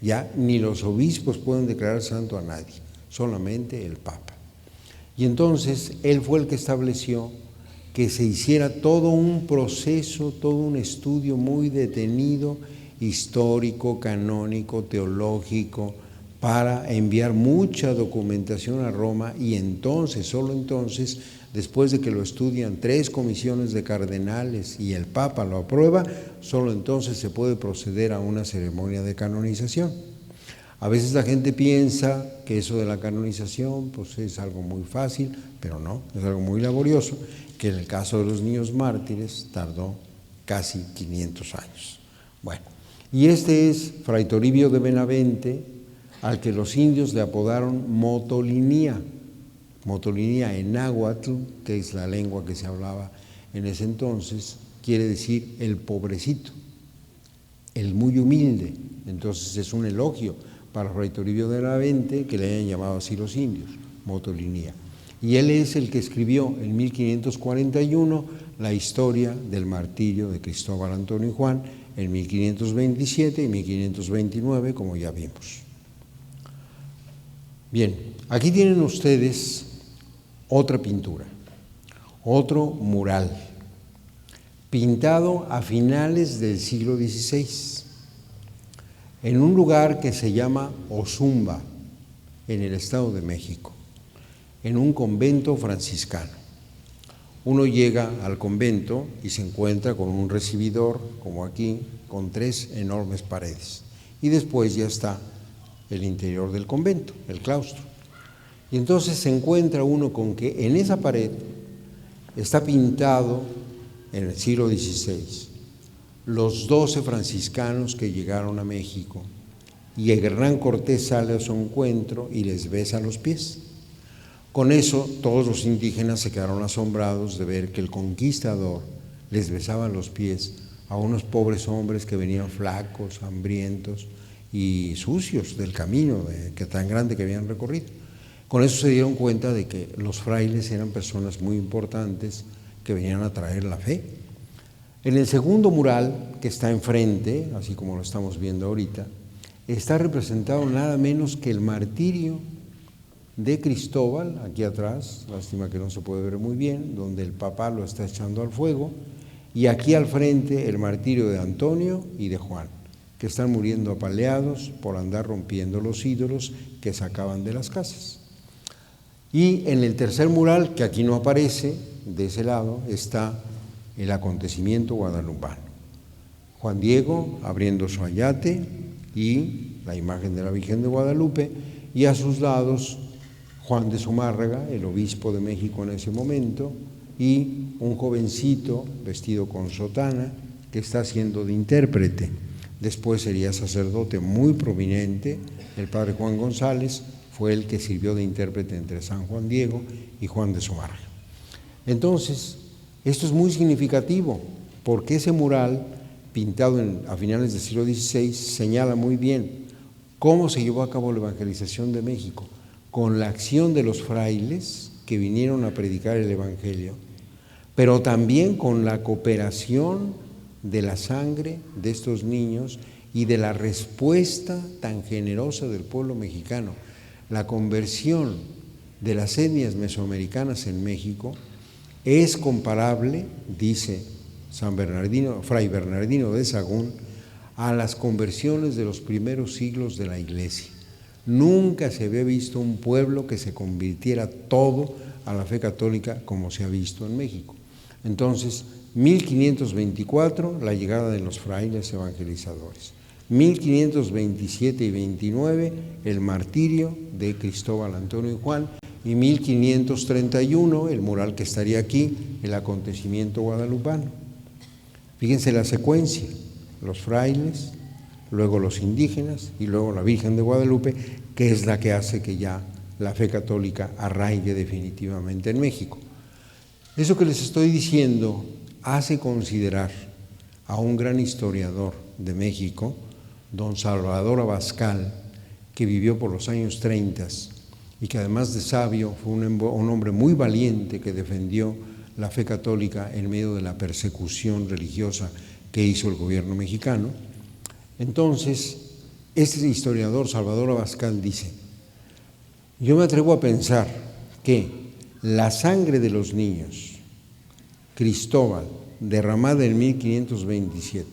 [SPEAKER 2] Ya ni los obispos pueden declarar santo a nadie, solamente el Papa. Y entonces él fue el que estableció que se hiciera todo un proceso, todo un estudio muy detenido, histórico, canónico, teológico, para enviar mucha documentación a Roma, y entonces, solo entonces, después de que lo estudian 3 comisiones de cardenales y el Papa lo aprueba, solo entonces se puede proceder a una ceremonia de canonización. A veces la gente piensa que eso de la canonización pues es algo muy fácil, pero no, es algo muy laborioso, que en el caso de los niños mártires tardó casi 500 años. Bueno, y este es Fray Toribio de Benavente, al que los indios le apodaron Motolinía. Motolinía en náhuatl, que es la lengua que se hablaba en ese entonces, quiere decir el pobrecito, el muy humilde. Entonces es un elogio para Fray Toribio de Benavente que le hayan llamado así los indios, Motolinía. Y él es el que escribió en 1541 la historia del martirio de Cristóbal, Antonio y Juan, en 1527 y 1529, como ya vimos. Bien, aquí tienen ustedes otra pintura, otro mural, pintado a finales del siglo XVI, en un lugar que se llama Ozumba, en el Estado de México, en un convento franciscano. Uno llega al convento y se encuentra con un recibidor, como aquí, con 3 enormes paredes, y después ya está el interior del convento, el claustro. Y entonces se encuentra uno con que en esa pared está pintado en el siglo XVI los 12 franciscanos que llegaron a México y Hernán Cortés sale a su encuentro y les besa los pies. Con eso todos los indígenas se quedaron asombrados de ver que el conquistador les besaba los pies a unos pobres hombres que venían flacos, hambrientos y sucios del camino que tan grande que habían recorrido. Con eso se dieron cuenta de que los frailes eran personas muy importantes que venían a traer la fe. En el segundo mural que está enfrente, así como lo estamos viendo ahorita, está representado nada menos que el martirio de Cristóbal, aquí atrás, lástima que no se puede ver muy bien, donde el papá lo está echando al fuego, y aquí al frente el martirio de Antonio y de Juan, que están muriendo apaleados por andar rompiendo los ídolos que sacaban de las casas. Y en el tercer mural, que aquí no aparece, de ese lado, está el acontecimiento guadalupano. Juan Diego abriendo su ayate y la imagen de la Virgen de Guadalupe, y a sus lados Juan de Zumárraga, el obispo de México en ese momento, y un jovencito vestido con sotana que está haciendo de intérprete. Después sería sacerdote muy prominente, el padre Juan González, fue el que sirvió de intérprete entre San Juan Diego y Juan de Zumárraga. Entonces, esto es muy significativo, porque ese mural, pintado a finales del siglo XVI, señala muy bien cómo se llevó a cabo la evangelización de México, con la acción de los frailes que vinieron a predicar el Evangelio, pero también con la cooperación de la sangre de estos niños y de la respuesta tan generosa del pueblo mexicano. La conversión de las etnias mesoamericanas en México es comparable, dice Fray Bernardino de Sahagún, a las conversiones de los primeros siglos de la Iglesia. Nunca se había visto un pueblo que se convirtiera todo a la fe católica como se ha visto en México. Entonces, 1524, la llegada de los frailes evangelizadores. 1527 y 29, el martirio de Cristóbal, Antonio y Juan. Y 1531, el mural que estaría aquí, el acontecimiento guadalupano. Fíjense la secuencia, los frailes, luego los indígenas y luego la Virgen de Guadalupe, que es la que hace que ya la fe católica arraigue definitivamente en México. Eso que les estoy diciendo hace considerar a un gran historiador de México, don Salvador Abascal, que vivió por los años 30 y que además de sabio fue un hombre muy valiente que defendió la fe católica en medio de la persecución religiosa que hizo el gobierno mexicano. Entonces, este historiador Salvador Abascal dice: yo me atrevo a pensar que la sangre de los niños, Cristóbal, derramada en 1527,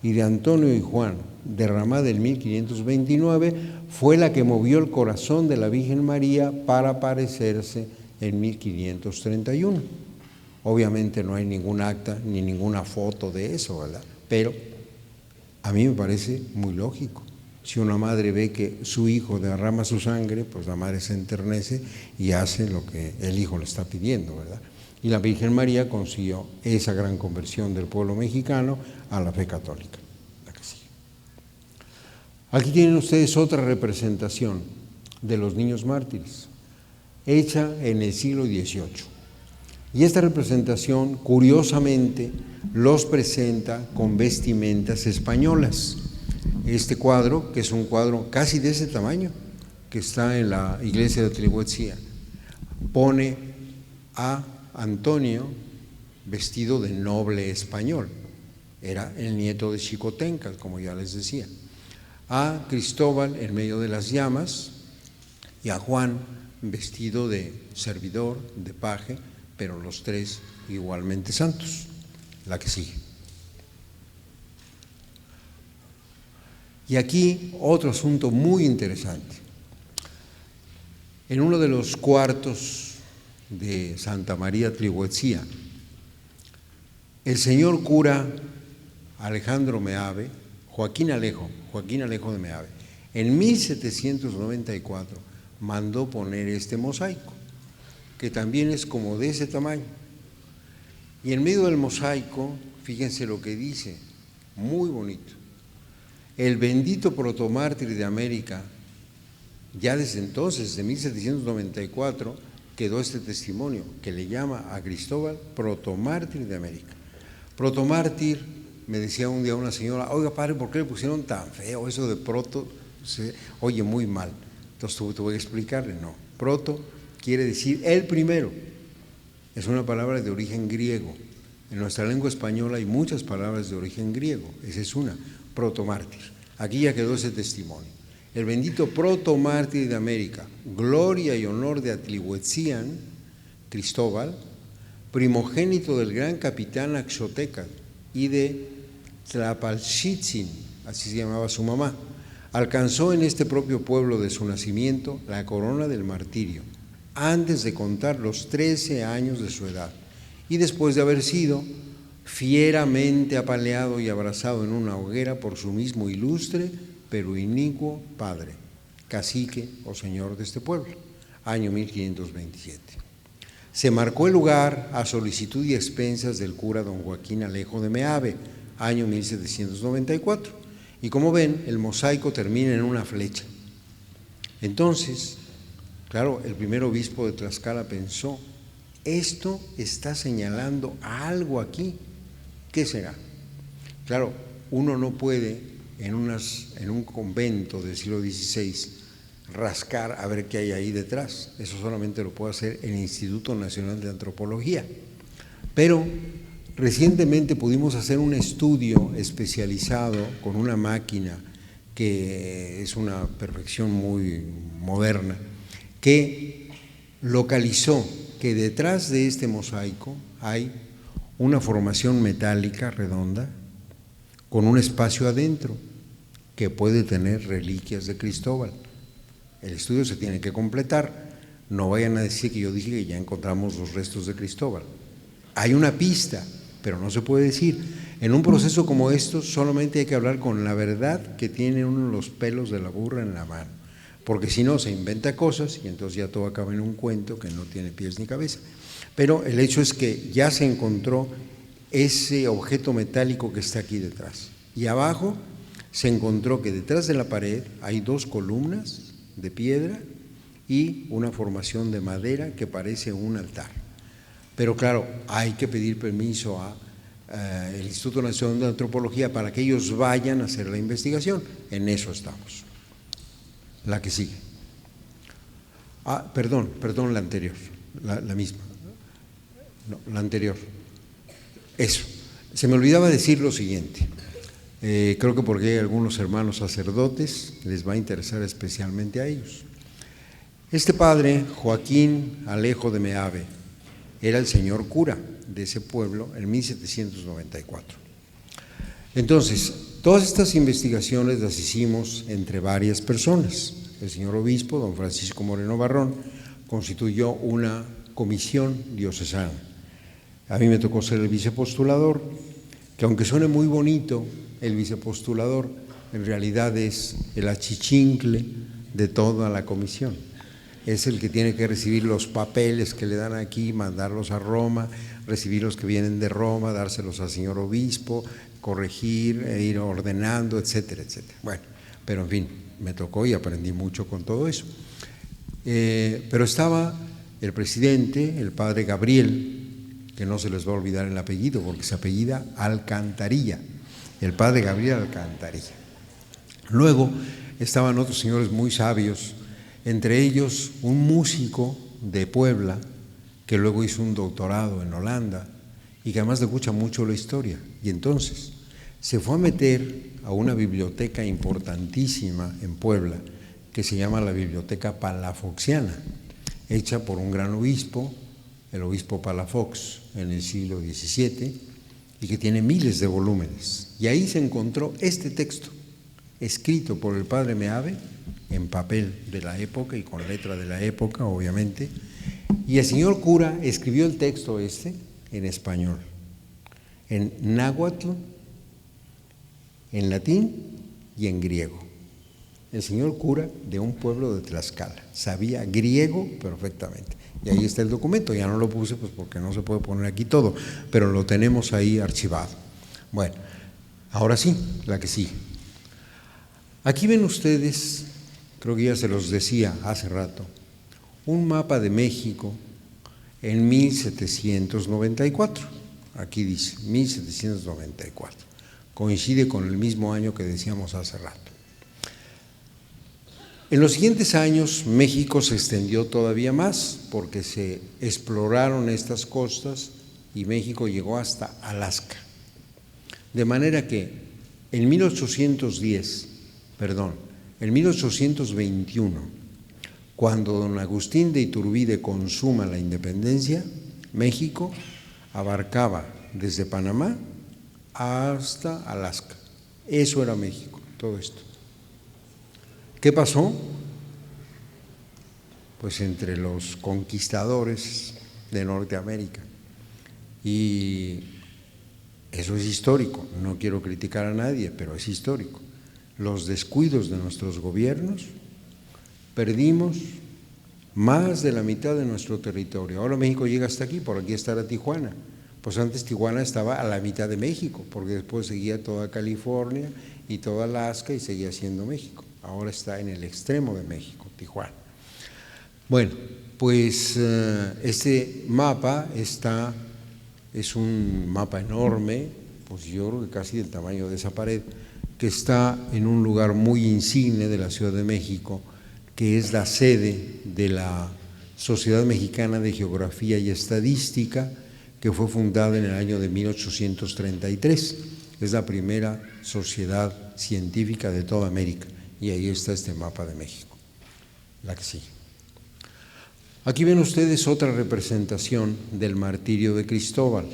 [SPEAKER 2] y de Antonio y Juan, derramada en 1529, fue la que movió el corazón de la Virgen María para aparecerse en 1531. Obviamente no hay ningún acta ni ninguna foto de eso, ¿verdad? Pero a mí me parece muy lógico. Si una madre ve que su hijo derrama su sangre, pues la madre se enternece y hace lo que el hijo le está pidiendo, ¿verdad? Y la Virgen María consiguió esa gran conversión del pueblo mexicano a la fe católica. La que sigue. Aquí tienen ustedes otra representación de los niños mártires, hecha en el siglo XVIII. Y esta representación, curiosamente, los presenta con vestimentas españolas. Este cuadro, que es un cuadro casi de ese tamaño, que está en la iglesia de Tlihuetzía, pone a Antonio vestido de noble español, era el nieto de Xicotencatl, como ya les decía, a Cristóbal en medio de las llamas y a Juan vestido de servidor, de paje, pero los tres igualmente santos. La que sigue. Y aquí otro asunto muy interesante. En uno de los cuartos de Santa María Tlihuetzía, el señor cura Alejandro Meave, Joaquín Alejo de Meave, en 1794 mandó poner este mosaico, que también es como de ese tamaño. Y en medio del mosaico, fíjense lo que dice, muy bonito: El bendito protomártir de América, ya desde entonces, desde 1794, quedó este testimonio que le llama a Cristóbal protomártir de América. Protomártir, me decía un día una señora, oiga padre, ¿por qué le pusieron tan feo eso de proto? Se oye muy mal. Entonces tuve que explicarle, no, proto quiere decir el primero, es una palabra de origen griego. En nuestra lengua española hay muchas palabras de origen griego, esa es una, protomártir. Aquí ya quedó ese testimonio. El bendito protomártir de América, gloria y honor de Atlihuetzian, Cristóbal, primogénito del gran capitán Axoteca y de Tlapalchitzin, así se llamaba su mamá, alcanzó en este propio pueblo de su nacimiento la corona del martirio, antes de contar los 13 años de su edad, y después de haber sido fieramente apaleado y abrazado en una hoguera por su mismo ilustre pero inicuo padre, cacique o señor de este pueblo, año 1527. Se marcó el lugar a solicitud y expensas del cura don Joaquín Alejo de Meave, año 1794, y como ven, el mosaico termina en una flecha. Entonces, claro, el primer obispo de Tlaxcala pensó, esto está señalando a algo aquí, ¿qué será? Claro, uno no puede en un convento del siglo XVI rascar a ver qué hay ahí detrás, eso solamente lo puede hacer el Instituto Nacional de Antropología, pero recientemente pudimos hacer un estudio especializado con una máquina que es una perfección muy moderna, que localizó que detrás de este mosaico hay una formación metálica redonda con un espacio adentro que puede tener reliquias de Cristóbal. El estudio se tiene que completar, no vayan a decir que yo dije que ya encontramos los restos de Cristóbal. Hay una pista, pero no se puede decir. En un proceso como estos solamente hay que hablar con la verdad que tiene uno los pelos de la burra en la mano, porque si no se inventa cosas y entonces ya todo acaba en un cuento que no tiene pies ni cabeza. Pero el hecho es que ya se encontró ese objeto metálico que está aquí detrás. Y abajo se encontró que detrás de la pared hay dos columnas de piedra y una formación de madera que parece un altar. Pero claro, hay que pedir permiso al Instituto Nacional de Antropología para que ellos vayan a hacer la investigación. En eso estamos. La que sigue. Perdón, la anterior, la misma. No, la anterior. Eso. Se me olvidaba decir lo siguiente. Creo que porque hay algunos hermanos sacerdotes, les va a interesar especialmente a ellos. Este padre, Joaquín Alejo de Meave, era el señor cura de ese pueblo en 1794. Entonces, todas estas investigaciones las hicimos entre varias personas. El señor obispo, don Francisco Moreno Barrón, constituyó una comisión diocesana. A mí me tocó ser el vicepostulador, que aunque suene muy bonito, el vicepostulador en realidad es el achichincle de toda la comisión. Es el que tiene que recibir los papeles que le dan aquí, mandarlos a Roma, recibir los que vienen de Roma, dárselos al señor obispo, corregir, ir ordenando, etcétera, etcétera. Bueno, pero en fin, me tocó y aprendí mucho con todo eso. Pero estaba el presidente, el padre Gabriel, que no se les va a olvidar el apellido porque se apellida Alcantarilla, el padre Gabriel Alcantarilla. Luego estaban otros señores muy sabios, entre ellos un músico de Puebla que luego hizo un doctorado en Holanda y que además le escucha mucho la historia. Y entonces se fue a meter a una biblioteca importantísima en Puebla que se llama la Biblioteca Palafoxiana, hecha por un gran obispo, el obispo Palafox, en el siglo XVII, y que tiene miles de volúmenes. Y ahí se encontró este texto, escrito por el padre Meave, en papel de la época y con letra de la época, obviamente, y el señor cura escribió el texto en español, en náhuatl, en latín y en griego. El señor cura de un pueblo de Tlaxcala sabía griego perfectamente. Y ahí está el documento, ya no lo puse pues porque no se puede poner aquí todo, pero lo tenemos ahí archivado. Bueno, ahora sí, la que sigue. Aquí ven ustedes, creo que ya se los decía hace rato, un mapa de México en 1794. Aquí dice 1794. Coincide con el mismo año que decíamos hace rato. En los siguientes años México se extendió todavía más porque se exploraron estas costas y México llegó hasta Alaska. De manera que en 1821, cuando don Agustín de Iturbide consuma la independencia, México abarcaba desde Panamá hasta Alaska. Eso era México, todo esto. ¿Qué pasó? Pues entre los conquistadores de Norteamérica. Y eso es histórico, no quiero criticar a nadie, pero es histórico. Los descuidos de nuestros gobiernos, perdimos más de la mitad de nuestro territorio. Ahora México llega hasta aquí, por aquí estará Tijuana. Pues antes Tijuana estaba a la mitad de México, porque después seguía toda California y toda Alaska y seguía siendo México. Ahora está en el extremo de México, Tijuana. Bueno, pues este mapa es un mapa enorme, pues yo creo que casi del tamaño de esa pared, que está en un lugar muy insigne de la Ciudad de México, que es la sede de la Sociedad Mexicana de Geografía y Estadística, que fue fundada en el año de 1833. Es la primera sociedad científica de toda América, y ahí está este mapa de México, la que sigue. Aquí ven ustedes otra representación del martirio de Cristóbal.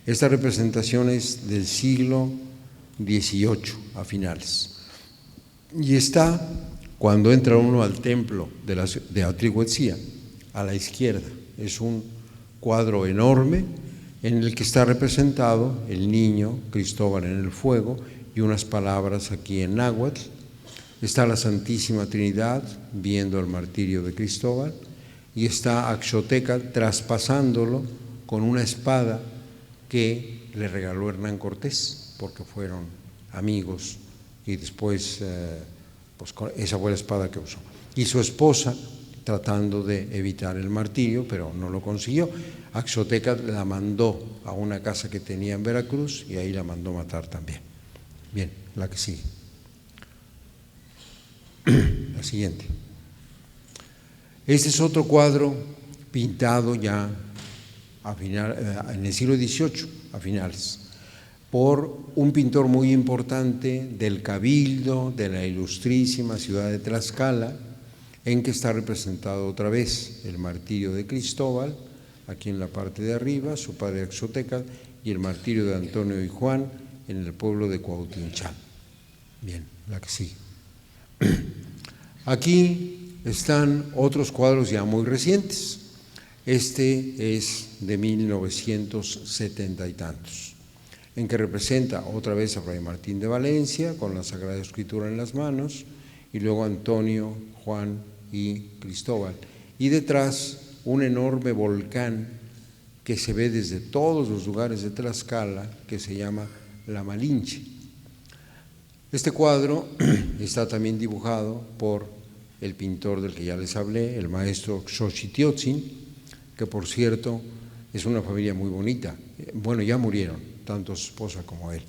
[SPEAKER 2] Esta representación es del siglo XVIII a finales. Y está, cuando entra uno al templo de Atrihuetzía, a la izquierda. Es un cuadro enorme en el que está representado el niño Cristóbal en el fuego y unas palabras aquí en náhuatl. Está la Santísima Trinidad viendo el martirio de Cristóbal y está Axoteca traspasándolo con una espada que le regaló Hernán Cortés, porque fueron amigos y después pues esa fue la espada que usó. Y su esposa tratando de evitar el martirio, pero no lo consiguió. Axoteca la mandó a una casa que tenía en Veracruz y ahí la mandó matar también. Bien, la que sigue. La siguiente. Este es otro cuadro pintado ya en el siglo XVIII, a finales, por un pintor muy importante del Cabildo de la ilustrísima ciudad de Tlaxcala, en que está representado otra vez el martirio de Cristóbal, aquí en la parte de arriba, su padre Axoteca, y el martirio de Antonio y Juan en el pueblo de Cuauhtinchán. Bien, la que sigue. Aquí están otros cuadros ya muy recientes. Este es de 1970 y tantos, en que representa otra vez a Fray Martín de Valencia con la Sagrada Escritura en las manos, y luego Antonio, Juan y Cristóbal. Y detrás un enorme volcán que se ve desde todos los lugares de Tlaxcala, que se llama La Malinche. Este cuadro está también dibujado por el pintor del que ya les hablé, el maestro Xochitiotzin, que por cierto es una familia muy bonita. Bueno, ya murieron, tanto su esposa como él,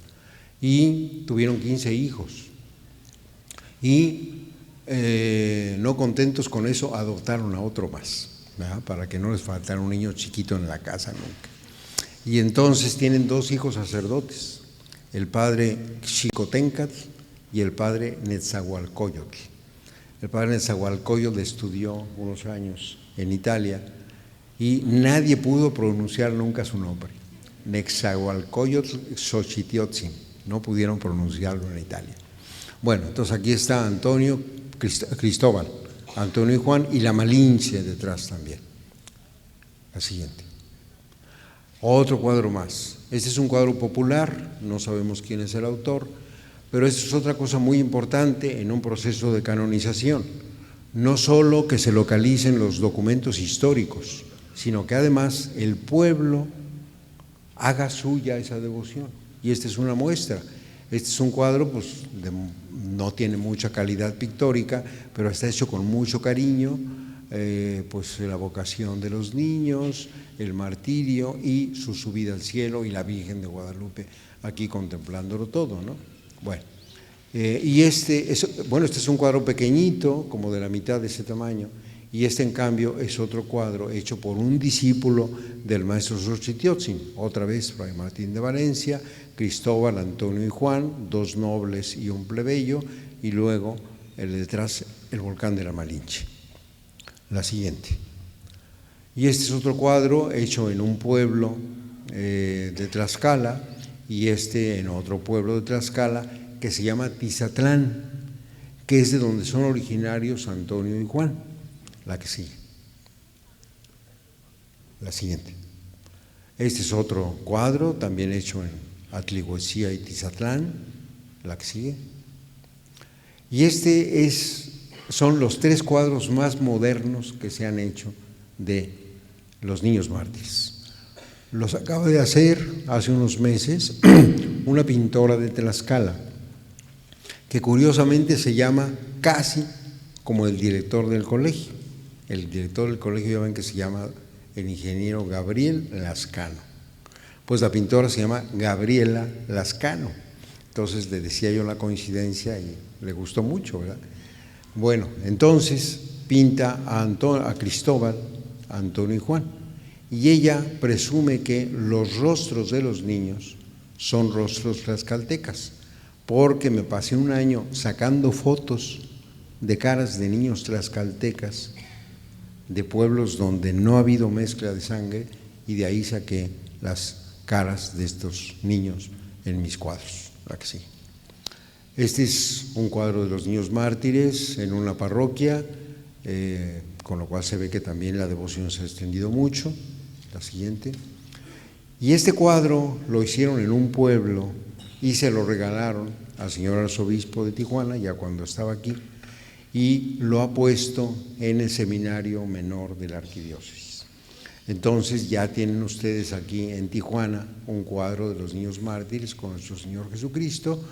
[SPEAKER 2] y tuvieron 15 hijos. Y no contentos con eso, adoptaron a otro más, ¿verdad? Para que no les faltara un niño chiquito en la casa nunca. Y entonces tienen 2 hijos sacerdotes, el padre Xicoténcatl y el padre Netzahualcóyotl. El padre Netzahualcóyotl estudió unos años en Italia y nadie pudo pronunciar nunca su nombre. Netzahualcóyotl Xochitiotzin, no pudieron pronunciarlo en Italia. Bueno, entonces aquí está Antonio, Cristóbal, Antonio y Juan, y la Malinche detrás también. La siguiente. Otro cuadro más. Este es un cuadro popular, no sabemos quién es el autor, pero esto es otra cosa muy importante en un proceso de canonización. No solo que se localicen los documentos históricos, sino que además el pueblo haga suya esa devoción. Y esta es una muestra. Este es un cuadro pues, de no tiene mucha calidad pictórica, pero está hecho con mucho cariño, pues la vocación de los niños, el martirio y su subida al cielo y la Virgen de Guadalupe aquí contemplándolo todo, ¿no? Bueno, y este es un cuadro pequeñito, como de la mitad de ese tamaño, y este en cambio es otro cuadro hecho por un discípulo del maestro Xochitiotzin, otra vez Fray Martín de Valencia, Cristóbal, Antonio y Juan, dos nobles y un plebeyo, y luego detrás el volcán de la Malinche. La siguiente. Y este es otro cuadro hecho en un pueblo de Tlaxcala, y este en otro pueblo de Tlaxcala que se llama Tizatlán, que es de donde son originarios Antonio y Juan. La que sigue. La siguiente. Este es otro cuadro, también hecho en Atlihuecía y Tizatlán. La que sigue. Y son los 3 cuadros más modernos que se han hecho de los niños mártires. Los acaba de hacer hace unos meses una pintora de Tlaxcala, que curiosamente se llama casi como el director del colegio. El director del colegio, ya ven que se llama el ingeniero Gabriel Lascano. Pues la pintora se llama Gabriela Lascano. Entonces le decía yo la coincidencia y le gustó mucho, ¿verdad? Bueno, entonces pinta a Cristóbal, a Antonio y Juan. Y ella presume que los rostros de los niños son rostros tlaxcaltecas, porque me pasé un año sacando fotos de caras de niños tlaxcaltecas de pueblos donde no ha habido mezcla de sangre, y de ahí saqué las caras de estos niños en mis cuadros. La que sí. Este es un cuadro de los niños mártires en una parroquia, con lo cual se ve que también la devoción se ha extendido mucho. La siguiente. Y este cuadro lo hicieron en un pueblo y se lo regalaron al señor arzobispo de Tijuana, ya cuando estaba aquí, y lo ha puesto en el seminario menor de la arquidiócesis. Entonces ya tienen ustedes aquí en Tijuana un cuadro de los niños mártires con nuestro Señor Jesucristo,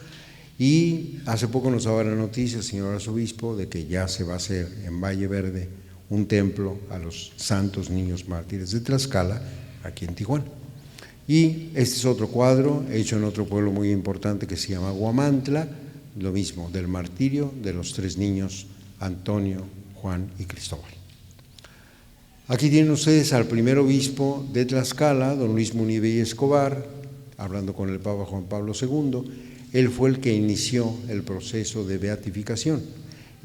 [SPEAKER 2] y hace poco nos daba la noticia el señor arzobispo de que ya se va a hacer en Valle Verde un templo a los santos niños mártires de Tlaxcala, aquí en Tijuana. Y este es otro cuadro hecho en otro pueblo muy importante que se llama Huamantla, lo mismo, del martirio de los 3 niños, Antonio, Juan y Cristóbal. Aquí tienen ustedes al primer obispo de Tlaxcala, don Luis Munive y Escobar, hablando con el Papa Juan Pablo II. Él fue el que inició el proceso de beatificación,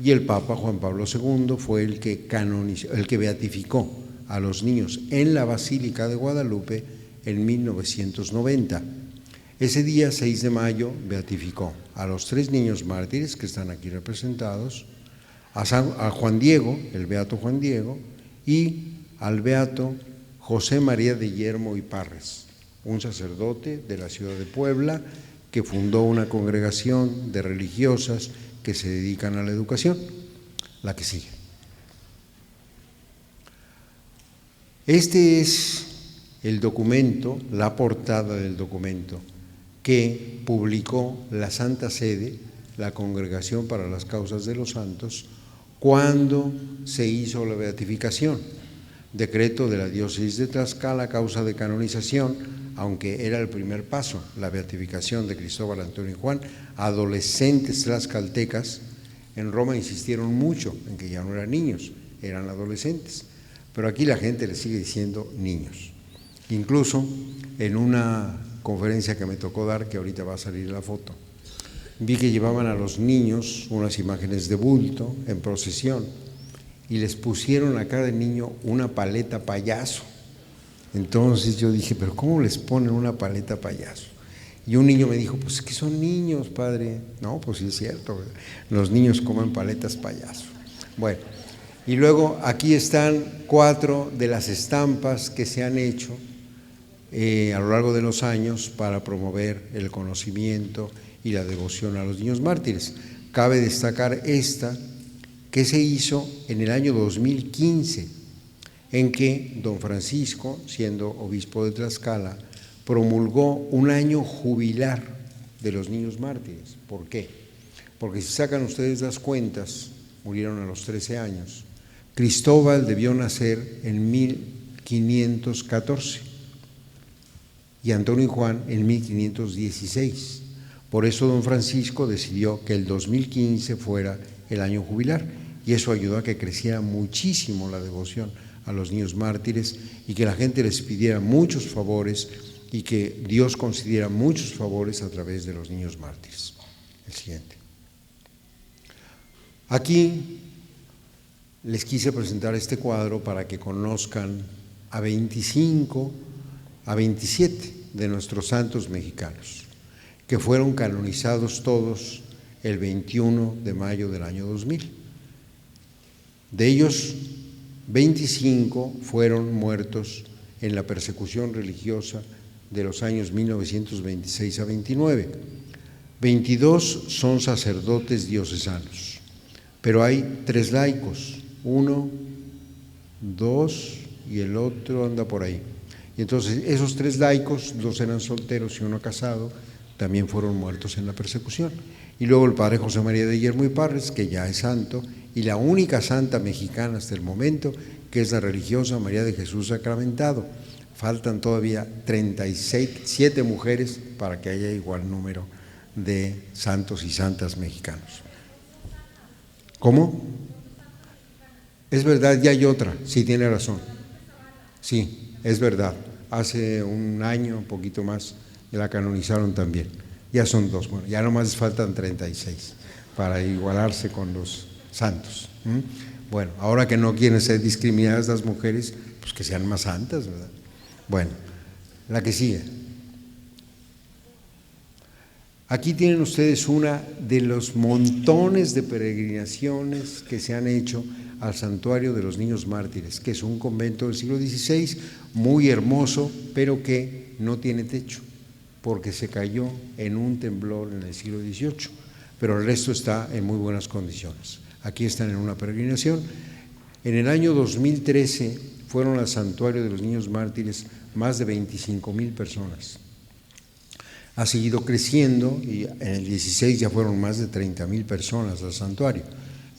[SPEAKER 2] y el Papa Juan Pablo II fue el que canonizó, el que beatificó a los niños en la Basílica de Guadalupe en 1990. Ese día, 6 de mayo, beatificó a los 3 niños mártires que están aquí representados, a Juan Diego, el beato Juan Diego, y al beato José María de Yermo y Parres, un sacerdote de la ciudad de Puebla que fundó una congregación de religiosas que se dedican a la educación. La que sigue. Este es el documento, la portada del documento que publicó la Santa Sede, la Congregación para las Causas de los Santos, cuando se hizo la beatificación. Decreto de la diócesis de Tlaxcala, causa de canonización, aunque era el primer paso, la beatificación de Cristóbal, Antonio y Juan, adolescentes tlaxcaltecas. En Roma insistieron mucho en que ya no eran niños, eran adolescentes, pero aquí la gente les sigue diciendo niños. Incluso en una conferencia que me tocó dar, que ahorita va a salir la foto, vi que llevaban a los niños unas imágenes de bulto en procesión y les pusieron a cada niño una paleta payaso. Entonces yo dije, pero ¿cómo les ponen una paleta payaso? Y un niño me dijo, pues es que son niños, padre. No, pues sí es cierto, los niños comen paletas payaso. Bueno, y luego aquí están 4 de las estampas que se han hecho a lo largo de los años para promover el conocimiento y la devoción a los niños mártires. Cabe destacar esta que se hizo en el año 2015, en que don Francisco, siendo obispo de Tlaxcala, promulgó un año jubilar de los niños mártires. ¿Por qué? porque si sacan ustedes las cuentas, murieron a los 13 años. Cristóbal debió nacer en 1514 y Antonio y Juan en 1516. Por eso don Francisco decidió que el 2015 fuera el año jubilar, y eso ayudó a que creciera muchísimo la devoción a los niños mártires y que la gente les pidiera muchos favores y que Dios concediera muchos favores a través de los niños mártires. El siguiente. Aquí les quise presentar este cuadro para que conozcan a 25, a 27 de nuestros santos mexicanos, que fueron canonizados todos el 21 de mayo del año 2000. De ellos, 25 fueron muertos en la persecución religiosa de los años 1926 a 29. 22 son sacerdotes diocesanos, pero hay 3 laicos, 1, 2 y el otro anda por ahí. Y entonces esos 3 laicos, 2 eran solteros y 1 casado, también fueron muertos en la persecución. Y luego el padre José María de Guillermo y Parres, que ya es santo, y la única santa mexicana hasta el momento, que es la religiosa María de Jesús Sacramentado. Faltan todavía 37 mujeres para que haya igual número de santos y santas mexicanos. ¿Cómo? Es verdad, ya hay otra, sí tiene razón. Sí, es verdad. Hace un año, un poquito más, la canonizaron también. Ya son 2, bueno, ya nomás faltan 36 para igualarse con los santos. Bueno, ahora que no quieren ser discriminadas las mujeres, pues que sean más santas, ¿verdad? Bueno, la que sigue. Aquí tienen ustedes una de los montones de peregrinaciones que se han hecho al Santuario de los Niños Mártires, que es un convento del siglo XVI, muy hermoso, pero que no tiene techo, porque se cayó en un temblor en el siglo XVIII, pero el resto está en muy buenas condiciones. Aquí están en una peregrinación. En el año 2013 fueron al Santuario de los Niños Mártires más de 25,000 personas. Ha seguido creciendo y en el 16 ya fueron más de 30,000 personas al santuario.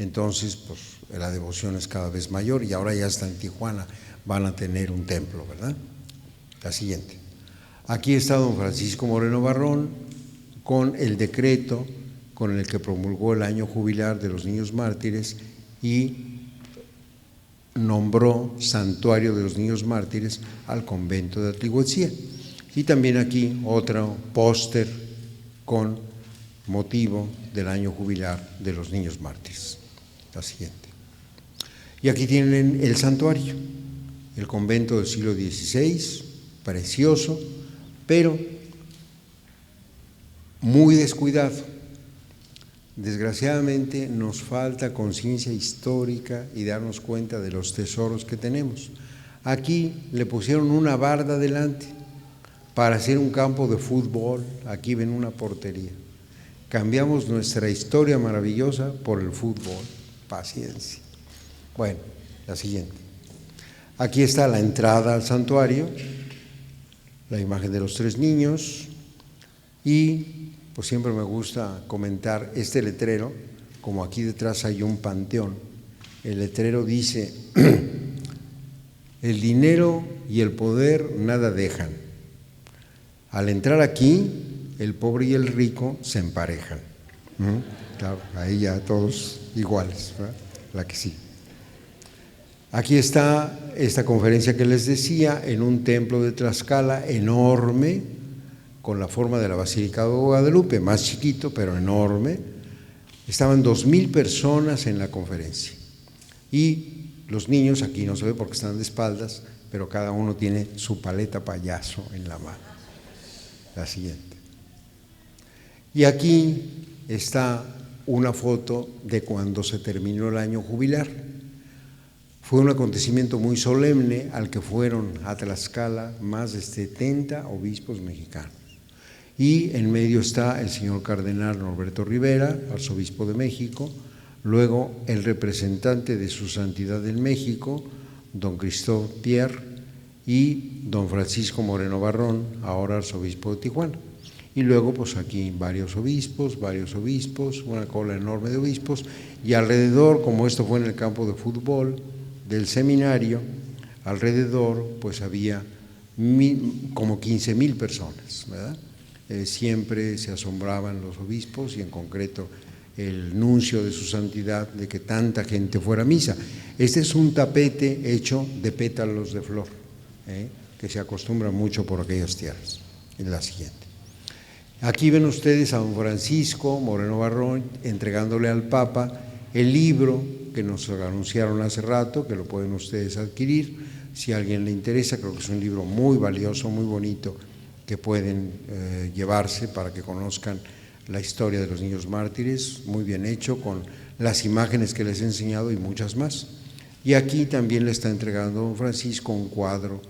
[SPEAKER 2] Entonces, pues la devoción es cada vez mayor y ahora ya hasta en Tijuana van a tener un templo, ¿verdad? La siguiente. Aquí está don Francisco Moreno Barrón con el decreto con el que promulgó el año jubilar de los niños mártires y nombró Santuario de los Niños Mártires al convento de Atlihuetzía. Y también aquí otro póster con motivo del año jubilar de los niños mártires. La siguiente. Y aquí tienen el santuario, el convento del siglo XVI, precioso, pero muy descuidado. Desgraciadamente nos falta conciencia histórica y darnos cuenta de los tesoros que tenemos. Aquí le pusieron una barda delante para hacer un campo de fútbol. Aquí ven una portería. Cambiamos nuestra historia maravillosa por el fútbol. Paciencia. Bueno, la siguiente. Aquí está la entrada al santuario, la imagen de los 3 niños y pues siempre me gusta comentar este letrero, como aquí detrás hay un panteón. El letrero dice: el dinero y el poder nada dejan. Al entrar aquí, el pobre y el rico se emparejan. Claro, ahí ya todos iguales, ¿verdad? La que sí. Aquí está esta conferencia que les decía, en un templo de Tlaxcala enorme, con la forma de la Basílica de Guadalupe, más chiquito pero enorme. Estaban 2,000 personas en la conferencia. Y los niños, aquí no se ve porque están de espaldas, pero cada uno tiene su paleta payaso en la mano. La siguiente. Y aquí está una foto de cuando se terminó el año jubilar. Fue un acontecimiento muy solemne al que fueron a Tlaxcala más de 70 obispos mexicanos. Y en medio está el señor cardenal Norberto Rivera, arzobispo de México, luego el representante de su santidad en México, don Christophe Pierre, y don Francisco Moreno Barrón, ahora arzobispo de Tijuana. y luego pues aquí varios obispos, una cola enorme de obispos, y alrededor, como esto fue en el campo de fútbol del seminario, alrededor pues había como 15,000 personas, ¿verdad? Siempre se asombraban los obispos y en concreto el nuncio de su santidad de que tanta gente fuera a misa. Este es un tapete hecho de pétalos de flor, que se acostumbra mucho por aquellas tierras. Es la siguiente. Aquí ven ustedes a don Francisco Moreno Barrón entregándole al Papa el libro que nos anunciaron hace rato, que lo pueden ustedes adquirir. Si a alguien le interesa, creo que es un libro muy valioso, muy bonito, que pueden llevarse para que conozcan la historia de los niños mártires, muy bien hecho, con las imágenes que les he enseñado y muchas más. Y aquí también le está entregando don Francisco un cuadro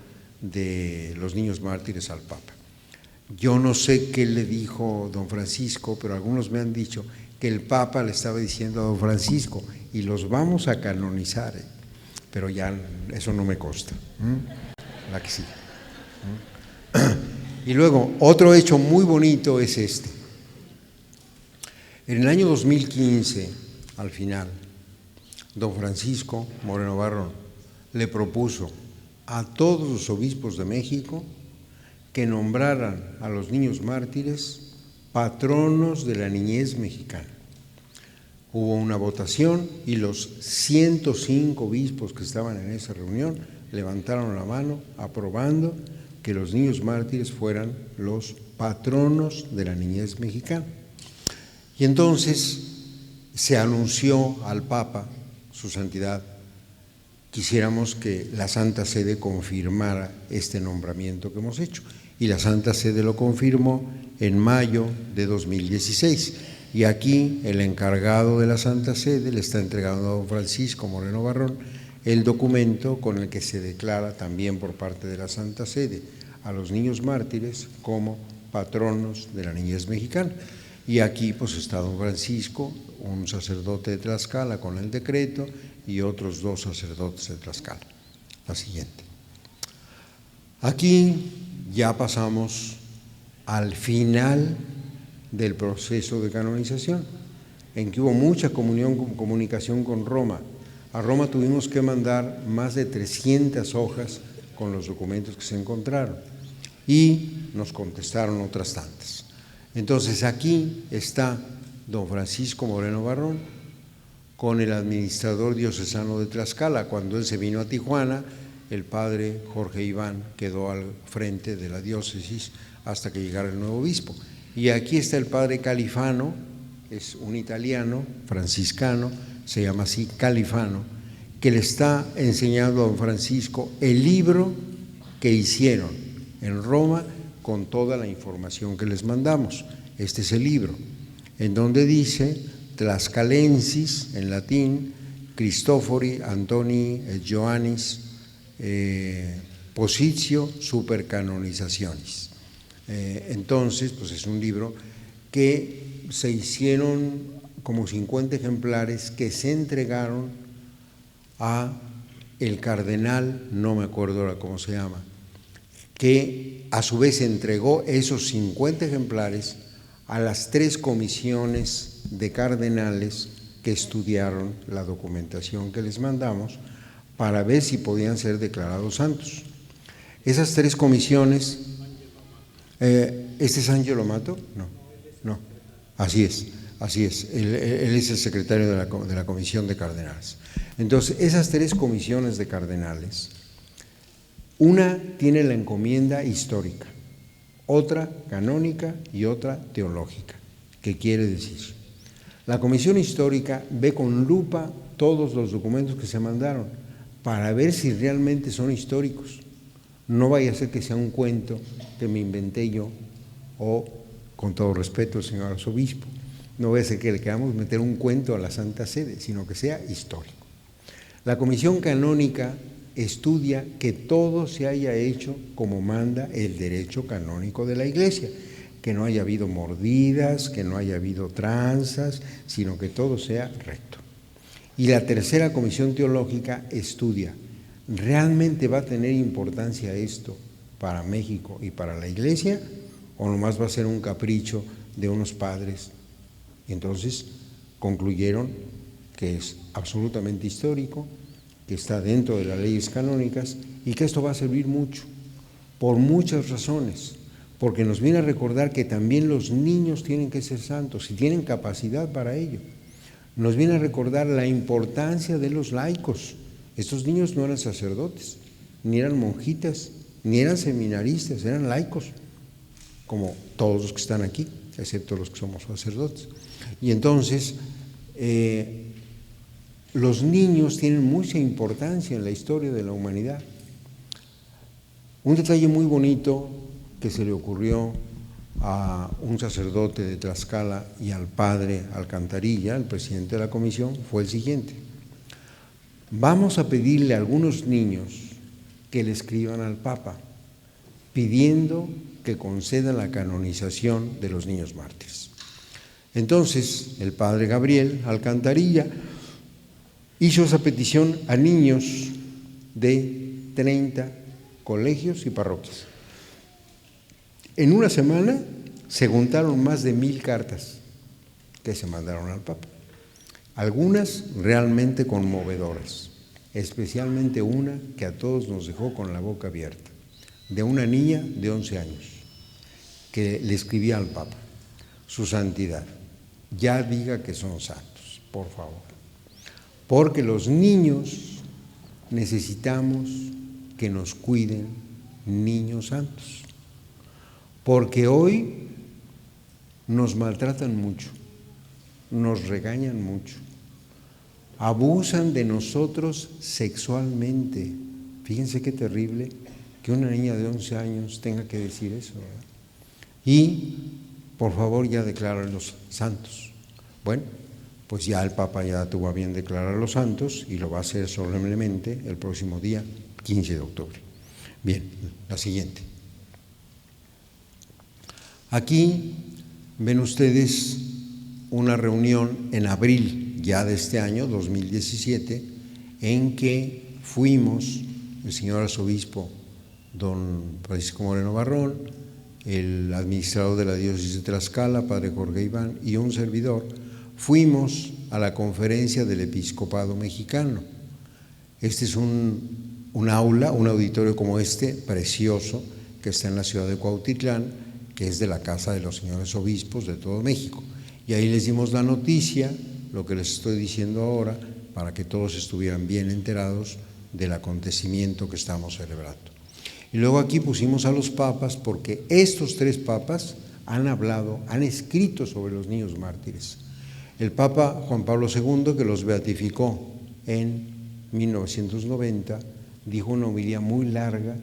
[SPEAKER 2] de los niños mártires al Papa. Yo no sé qué le dijo don Francisco, pero algunos me han dicho que el Papa le estaba diciendo a don Francisco, y los vamos a canonizar, pero ya eso no me consta. La que sigue. Y luego, otro hecho muy bonito es este. En el año 2015, al final, don Francisco Moreno Barrón le propuso a todos los obispos de México que nombraran a los niños mártires patronos de la niñez mexicana. Hubo una votación y los 105 obispos que estaban en esa reunión levantaron la mano aprobando que los niños mártires fueran los patronos de la niñez mexicana. Y entonces se anunció al Papa, su santidad, quisiéramos que la Santa Sede confirmara este nombramiento que hemos hecho. Y la Santa Sede lo confirmó en mayo de 2016. Y aquí el encargado de la Santa Sede le está entregando a don Francisco Moreno Barrón el documento con el que se declara también por parte de la Santa Sede a los niños mártires como patronos de la niñez mexicana. Y aquí pues está don Francisco, un sacerdote de Tlaxcala con el decreto y otros 2 sacerdotes de Tlaxcala. La siguiente. Aquí ya pasamos al final del proceso de canonización, en que hubo mucha comunicación con Roma. A Roma tuvimos que mandar más de 300 hojas con los documentos que se encontraron y nos contestaron otras tantas. Entonces aquí está don Francisco Moreno Barrón con el administrador diocesano de Tlaxcala. Cuando él se vino a Tijuana, el padre Jorge Iván quedó al frente de la diócesis hasta que llegara el nuevo obispo. Y aquí está el padre Califano, es un italiano, franciscano, se llama así Califano, que le está enseñando a don Francisco el libro que hicieron en Roma con toda la información que les mandamos. Este es el libro, en donde dice Tlaxcalensis, en latín, Cristofori Antoni Ioannis Positio Supercanonizationis. Entonces, pues es un libro que se hicieron como 50 ejemplares que se entregaron a el cardenal, no me acuerdo ahora cómo se llama, que a su vez entregó esos 50 ejemplares a las 3 comisiones de cardenales que estudiaron la documentación que les mandamos para ver si podían ser declarados santos. Esas 3 comisiones, ¿este es Ángelo Mato? No, así es, él es el secretario de la comisión de cardenales. Entonces, esas 3 comisiones de cardenales, una tiene la encomienda histórica, otra canónica y otra teológica. ¿Qué quiere decir? La comisión histórica ve con lupa todos los documentos que se mandaron para ver si realmente son históricos. No vaya a ser que sea un cuento que me inventé yo o, con todo respeto, señor arzobispo, no vaya a ser que le queramos meter un cuento a la Santa Sede, sino que sea histórico. La comisión canónica estudia que todo se haya hecho como manda el derecho canónico de la Iglesia, que no haya habido mordidas, que no haya habido tranzas, sino que todo sea recto. Y la tercera comisión teológica estudia, ¿realmente va a tener importancia esto para México y para la Iglesia? o nomás va a ser un capricho de unos padres. Y entonces concluyeron que es absolutamente histórico, que está dentro de las leyes canónicas y que esto va a servir mucho, por muchas razones, porque nos viene a recordar que también los niños tienen que ser santos y tienen capacidad para ello. Nos viene a recordar la importancia de los laicos. Estos niños no eran sacerdotes, ni eran monjitas, ni eran seminaristas, eran laicos, como todos los que están aquí, excepto los que somos sacerdotes. Y entonces, los niños tienen mucha importancia en la historia de la humanidad. Un detalle muy bonito que se le ocurrió a un sacerdote de Tlaxcala y al padre Alcantarilla, el presidente de la comisión, fue el siguiente: vamos a pedirle a algunos niños que le escriban al Papa pidiendo que conceda la canonización de los niños mártires. Entonces el padre Gabriel Alcantarilla hizo esa petición a niños de 30 colegios y parroquias. En una semana se juntaron más de 1000 cartas que se mandaron al Papa, algunas realmente conmovedoras, especialmente una que a todos nos dejó con la boca abierta, de una niña de 11 años que le escribía al Papa: Su Santidad, ya diga que son santos, por favor, porque los niños necesitamos que nos cuiden niños santos, porque hoy nos maltratan mucho, nos regañan mucho, abusan de nosotros sexualmente. Fíjense qué terrible que una niña de 11 años tenga que decir eso, ¿verdad? Y por favor ya decláralos santos. Bueno, pues ya el Papa ya tuvo a bien declarar los santos y lo va a hacer solemnemente el próximo día 15 de octubre. Bien, la siguiente. Aquí ven ustedes una reunión en abril ya de este año, 2017, en que fuimos el señor arzobispo don Francisco Moreno Barrón, el administrador de la diócesis de Tlaxcala, padre Jorge Iván, y un servidor. Fuimos a la conferencia del episcopado mexicano. Este es un aula, un auditorio como este, precioso, que está en la ciudad de Cuautitlán, que es de la casa de los señores obispos de todo México. Y ahí les dimos la noticia, lo que les estoy diciendo ahora, para que todos estuvieran bien enterados del acontecimiento que estamos celebrando. Y luego aquí pusimos a los papas, porque estos 3 papas han hablado, han escrito sobre los niños mártires. El Papa Juan Pablo II, que los beatificó en 1990, dijo una homilía muy larga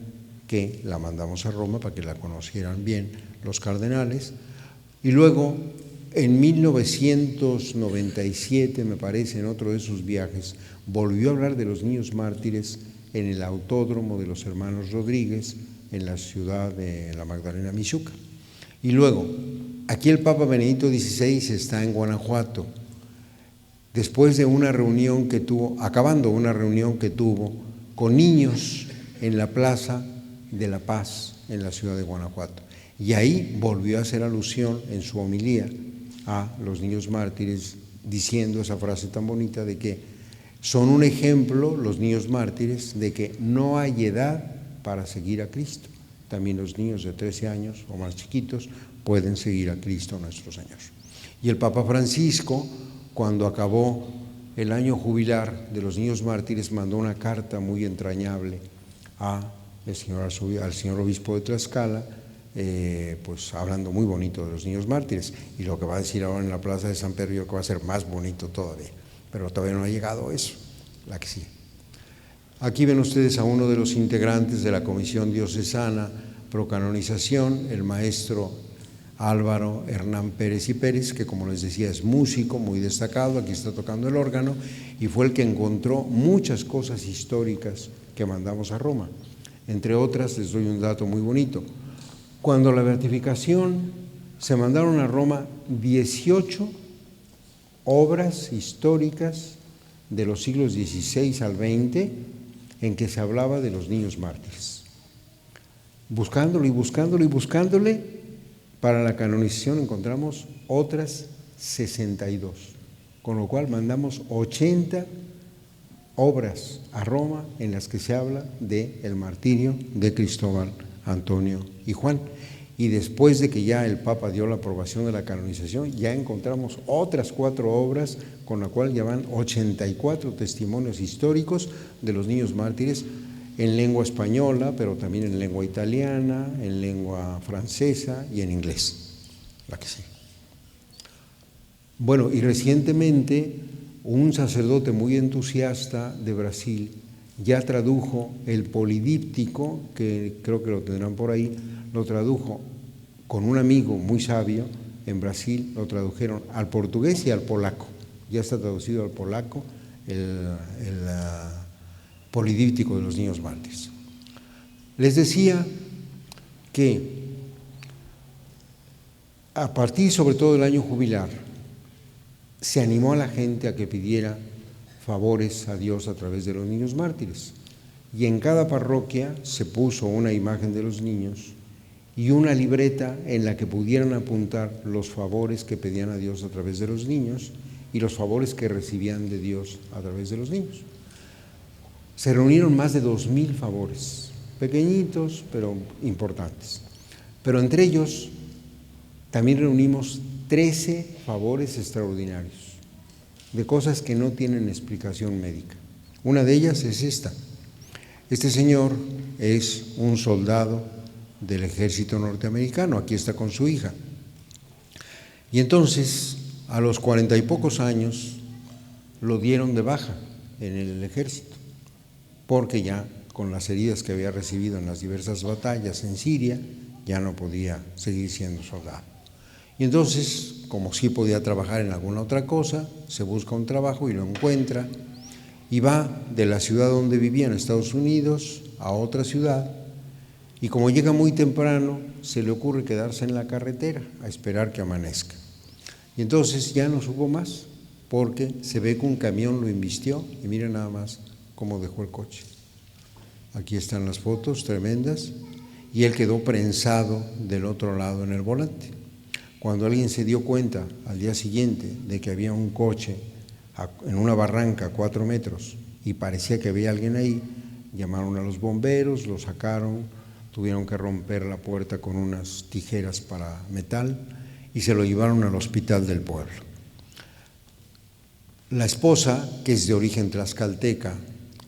[SPEAKER 2] que la mandamos a Roma para que la conocieran bien los cardenales. Y luego, en 1997, me parece, en otro de sus viajes, volvió a hablar de los niños mártires en el autódromo de los hermanos Rodríguez, en la ciudad de la Magdalena Mixhuca. Y luego, aquí el Papa Benedicto XVI está en Guanajuato, después de una reunión que tuvo, acabando una reunión que tuvo con niños en la Plaza de la Paz, en la ciudad de Guanajuato. Y ahí volvió a hacer alusión en su homilía a los niños mártires, diciendo esa frase tan bonita de que son un ejemplo, los niños mártires, de que no hay edad para seguir a Cristo. También los niños de 13 años o más chiquitos pueden seguir a Cristo nuestro Señor. Y el Papa Francisco, cuando acabó el año jubilar de los niños mártires, mandó una carta muy entrañable al señor obispo de Tlaxcala, pues hablando muy bonito de los niños mártires. Y lo que va a decir ahora en la plaza de San Pedro, yo creo que va a ser más bonito todavía. Pero todavía no ha llegado eso, la que sí. Aquí ven ustedes a uno de los integrantes de la Comisión Diocesana Pro Canonización, el maestro Álvaro Hernán Pérez y Pérez, que como les decía es músico muy destacado, aquí está tocando el órgano, y fue el que encontró muchas cosas históricas que mandamos a Roma. Entre otras, les doy un dato muy bonito. Cuando la beatificación se mandaron a Roma 18 obras históricas de los siglos XVI al XX en que se hablaba de los niños mártires. Buscándole y buscándole y buscándole, Para la canonización encontramos otras 62, con lo cual mandamos 80 obras a Roma en las que se habla del martirio de Cristóbal, Antonio y Juan. Y después de que ya el Papa dio la aprobación de la canonización, ya encontramos otras 4 obras, con la cual ya van 84 testimonios históricos de los niños mártires en lengua española, pero también en lengua italiana, en lengua francesa y en inglés. La que sí. Bueno, y recientemente un sacerdote muy entusiasta de Brasil ya tradujo el polidíptico, que creo que lo tendrán por ahí, lo tradujo con un amigo muy sabio en Brasil, lo tradujeron al portugués y al polaco. Ya está traducido al polaco el polidíptico de los niños mártires. Les decía que a partir sobre todo del año jubilar se animó a la gente a que pidiera favores a Dios a través de los niños mártires, y en cada parroquia se puso una imagen de los niños y una libreta en la que pudieran apuntar los favores que pedían a Dios a través de los niños y los favores que recibían de Dios a través de los niños. Se reunieron más de 2000 favores, pequeñitos pero importantes. Pero entre ellos también reunimos 13 favores extraordinarios, de cosas que no tienen explicación médica. Una de ellas es esta. Este señor es un soldado del ejército norteamericano, aquí está con su hija. Y entonces, a los 40 y pocos años, lo dieron de baja en el ejército, porque ya con las heridas que había recibido en las diversas batallas en Siria, ya no podía seguir siendo soldado. Y entonces, como sí podía trabajar en alguna otra cosa, se busca un trabajo y lo encuentra, y va de la ciudad donde vivía en Estados Unidos a otra ciudad, y como llega muy temprano, se le ocurre quedarse en la carretera a esperar que amanezca. Y entonces ya no supo más, porque se ve que un camión lo embistió, y miren nada más cómo dejó el coche. Aquí están las fotos tremendas, y él quedó prensado del otro lado en el volante. Cuando alguien se dio cuenta al día siguiente de que había un coche en una barranca a 4 metros y parecía que había alguien ahí, llamaron a los bomberos, lo sacaron, tuvieron que romper la puerta con unas tijeras para metal y se lo llevaron al hospital del pueblo. La esposa, que es de origen tlaxcalteca,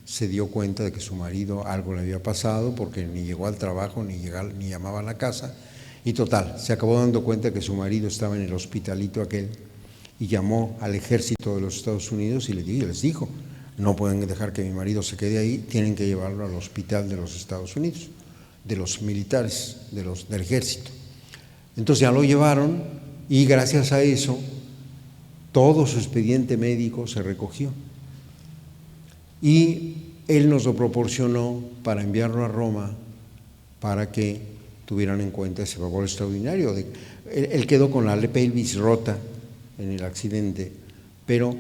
[SPEAKER 2] se dio cuenta de que su marido algo le había pasado porque ni llegó al trabajo ni llamaba a la casa, y total, se acabó dando cuenta que su marido estaba en el hospitalito aquel y llamó al ejército de los Estados Unidos y les dijo, no pueden dejar que mi marido se quede ahí, tienen que llevarlo al hospital de los Estados Unidos, de los militares, del ejército. Entonces ya lo llevaron y gracias a eso todo su expediente médico se recogió y él nos lo proporcionó para enviarlo a Roma para que tuvieran en cuenta ese favor extraordinario. Él quedó con la pelvis rota en el accidente, pero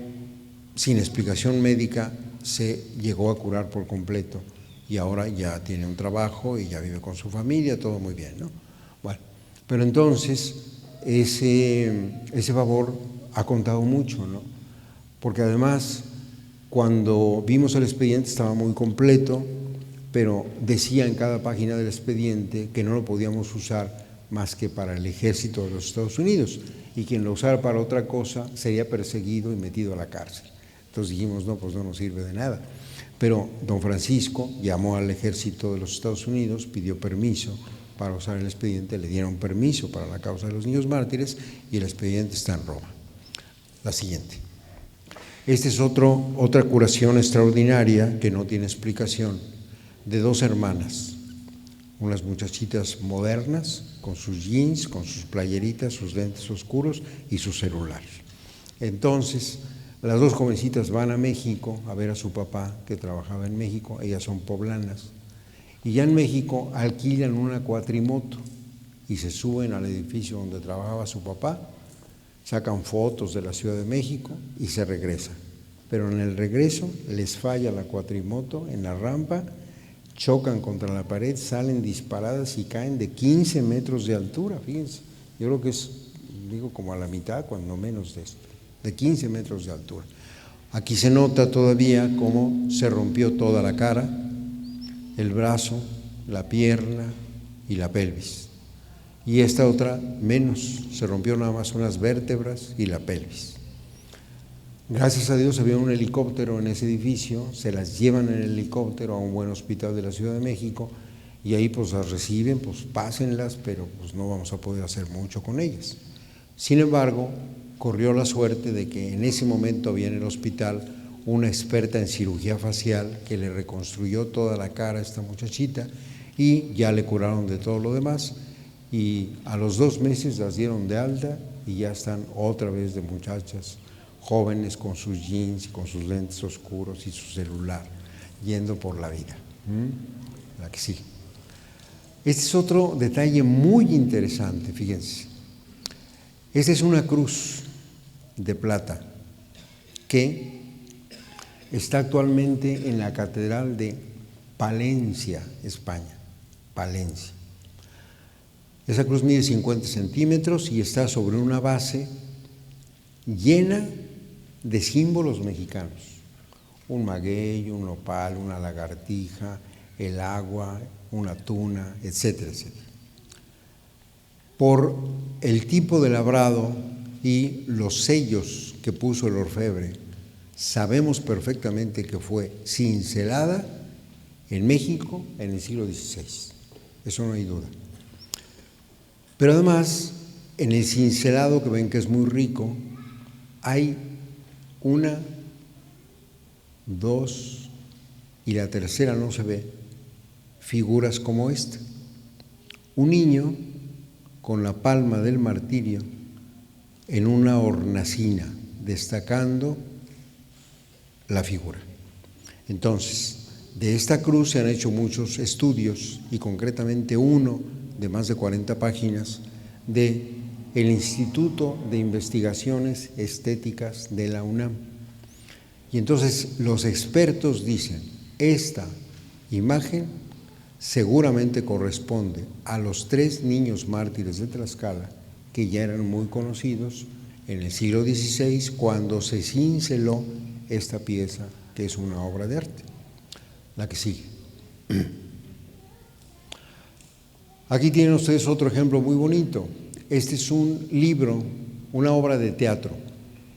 [SPEAKER 2] sin explicación médica se llegó a curar por completo y ahora ya tiene un trabajo y ya vive con su familia, todo muy bien, ¿no? Bueno, pero entonces ese favor ha contado mucho, ¿no? Porque además cuando vimos el expediente estaba muy completo, pero decía en cada página del expediente que no lo podíamos usar más que para el ejército de los Estados Unidos, y quien lo usara para otra cosa sería perseguido y metido a la cárcel. Entonces dijimos, no, pues no nos sirve de nada. Pero don Francisco llamó al ejército de los Estados Unidos, pidió permiso para usar el expediente, le dieron permiso para la causa de los niños mártires y el expediente está en Roma. La siguiente. Esta es otra curación extraordinaria que no tiene explicación, de 2 hermanas, unas muchachitas modernas, con sus jeans, con sus playeritas, sus lentes oscuros y su celular. Entonces, las 2 jovencitas van a México a ver a su papá, que trabajaba en México, ellas son poblanas, y ya en México alquilan una cuatrimoto y se suben al edificio donde trabajaba su papá, sacan fotos de la Ciudad de México y se regresan. Pero en el regreso les falla la cuatrimoto en la rampa, chocan contra la pared, salen disparadas y caen de 15 metros de altura, fíjense, Yo creo que es, digo, como a la mitad, cuando menos de esto, de 15 metros de altura. Aquí se nota todavía cómo se rompió toda la cara, el brazo, la pierna y la pelvis. Y esta otra menos, se rompió nada más unas vértebras y la pelvis. Gracias a Dios había un helicóptero en ese edificio, se las llevan en el helicóptero a un buen hospital de la Ciudad de México y ahí pues las reciben, pues pásenlas, pero pues no vamos a poder hacer mucho con ellas. Sin embargo, corrió la suerte de que en ese momento había en el hospital una experta en cirugía facial que le reconstruyó toda la cara a esta muchachita y ya le curaron de todo lo demás y a los 2 meses las dieron de alta y ya están otra vez de muchachas jóvenes con sus jeans y con sus lentes oscuros y su celular, yendo por la vida. La que sigue. Este es otro detalle muy interesante, fíjense. Esta es una cruz de plata que está actualmente en la Catedral de Palencia, España. Palencia. Esa cruz mide 50 centímetros y está sobre una base llena de símbolos mexicanos, un maguey, un nopal, una lagartija, el agua, una tuna, etcétera, etcétera. Por el tipo de labrado y los sellos que puso el orfebre, sabemos perfectamente que fue cincelada en México en el siglo XVI, eso no hay duda. Pero además, en el cincelado, que ven que es muy rico, hay 1, 2 y la tercera no se ve, figuras como esta. Un niño con la palma del martirio en una hornacina, destacando la figura. Entonces, de esta cruz se han hecho muchos estudios y concretamente uno de más de 40 páginas de el Instituto de Investigaciones Estéticas de la UNAM. Y entonces los expertos dicen, esta imagen seguramente corresponde a los 3 niños mártires de Tlaxcala, que ya eran muy conocidos en el siglo XVI, cuando se cinceló esta pieza, que es una obra de arte. La que sigue. Aquí tienen ustedes otro ejemplo muy bonito. Este es un libro, una obra de teatro,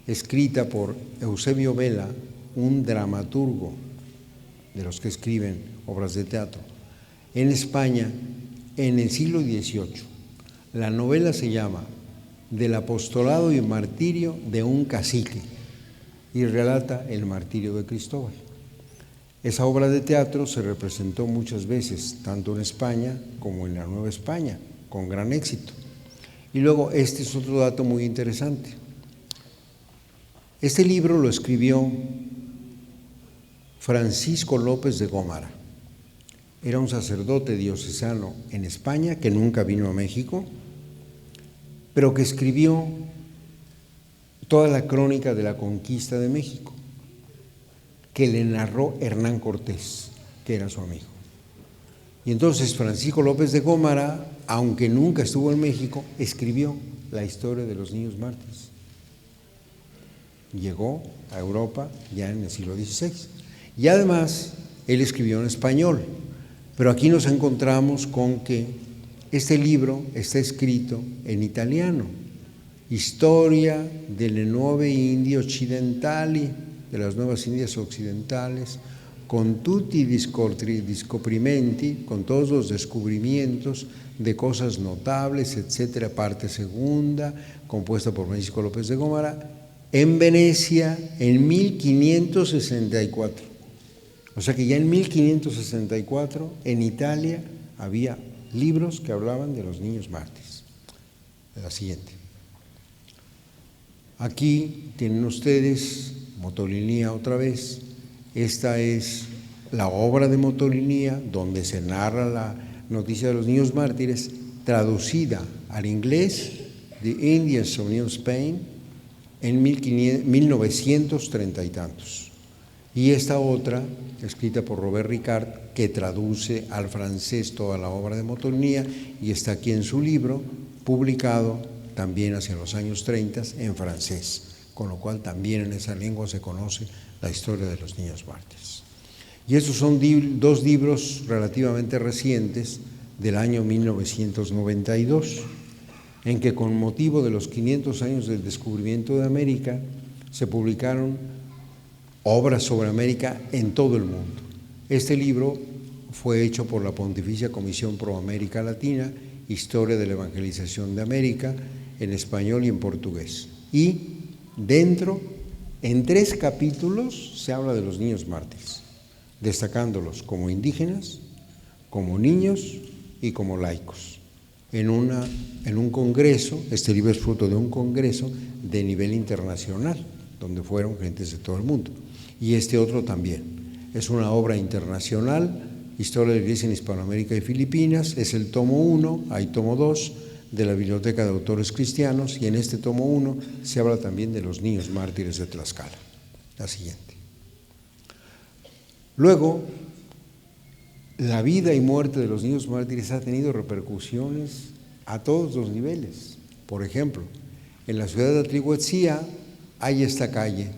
[SPEAKER 2] escrita por Eusebio Vela, un dramaturgo de los que escriben obras de teatro, en España en el siglo XVIII. La novela se llama Del apostolado y martirio de un cacique y relata el martirio de Cristóbal. Esa obra de teatro se representó muchas veces, tanto en España como en la Nueva España, con gran éxito. Y luego, este es otro dato muy interesante. Este libro lo escribió Francisco López de Gómara. Era un sacerdote diocesano en España que nunca vino a México, pero que escribió toda la crónica de la conquista de México, que le narró Hernán Cortés, que era su amigo. Y entonces Francisco López de Gómara, aunque nunca estuvo en México, escribió la historia de los niños mártires. Llegó a Europa ya en el siglo XVI. Y además, él escribió en español. Pero aquí nos encontramos con que este libro está escrito en italiano. Historia delle nuove Indie Occidentali, de las nuevas Indias occidentales, con tutti i descubrimenti, con todos los descubrimientos de cosas notables, etcétera, parte segunda, compuesta por Francisco López de Gómara, en Venecia en 1564. O sea que ya en 1564 en Italia había libros que hablaban de los niños mártires. La siguiente. Aquí tienen ustedes Motolinía otra vez. Esta es la obra de Motolinía, donde se narra la noticia de los niños mártires, traducida al inglés, The Indians of New Spain, en 1930 y tantos. Y esta otra, escrita por Robert Ricard, que traduce al francés toda la obra de Motolinía, y está aquí en su libro, publicado también hacia los años 30 en francés, con lo cual también en esa lengua se conoce la historia de los niños mártires. Y estos son dos libros relativamente recientes del año 1992, en que con motivo de los 500 años del descubrimiento de América se publicaron obras sobre América en todo el mundo. Este libro fue hecho por la Pontificia Comisión Pro América Latina, Historia de la Evangelización de América, en español y en portugués. Y dentro, en 3 capítulos, se habla de los niños mártires, destacándolos como indígenas, como niños y como laicos. En un congreso, este libro es fruto de un congreso de nivel internacional, donde fueron gentes de todo el mundo. Y este otro también. Es una obra internacional, Historia de la Iglesia en Hispanoamérica y Filipinas, es el tomo 1, hay tomo 2 de la Biblioteca de Autores Cristianos, y en este tomo 1 se habla también de los niños mártires de Tlaxcala. La siguiente. Luego, la vida y muerte de los niños mártires ha tenido repercusiones a todos los niveles. Por ejemplo, en la ciudad de Atlihuetzía hay esta calle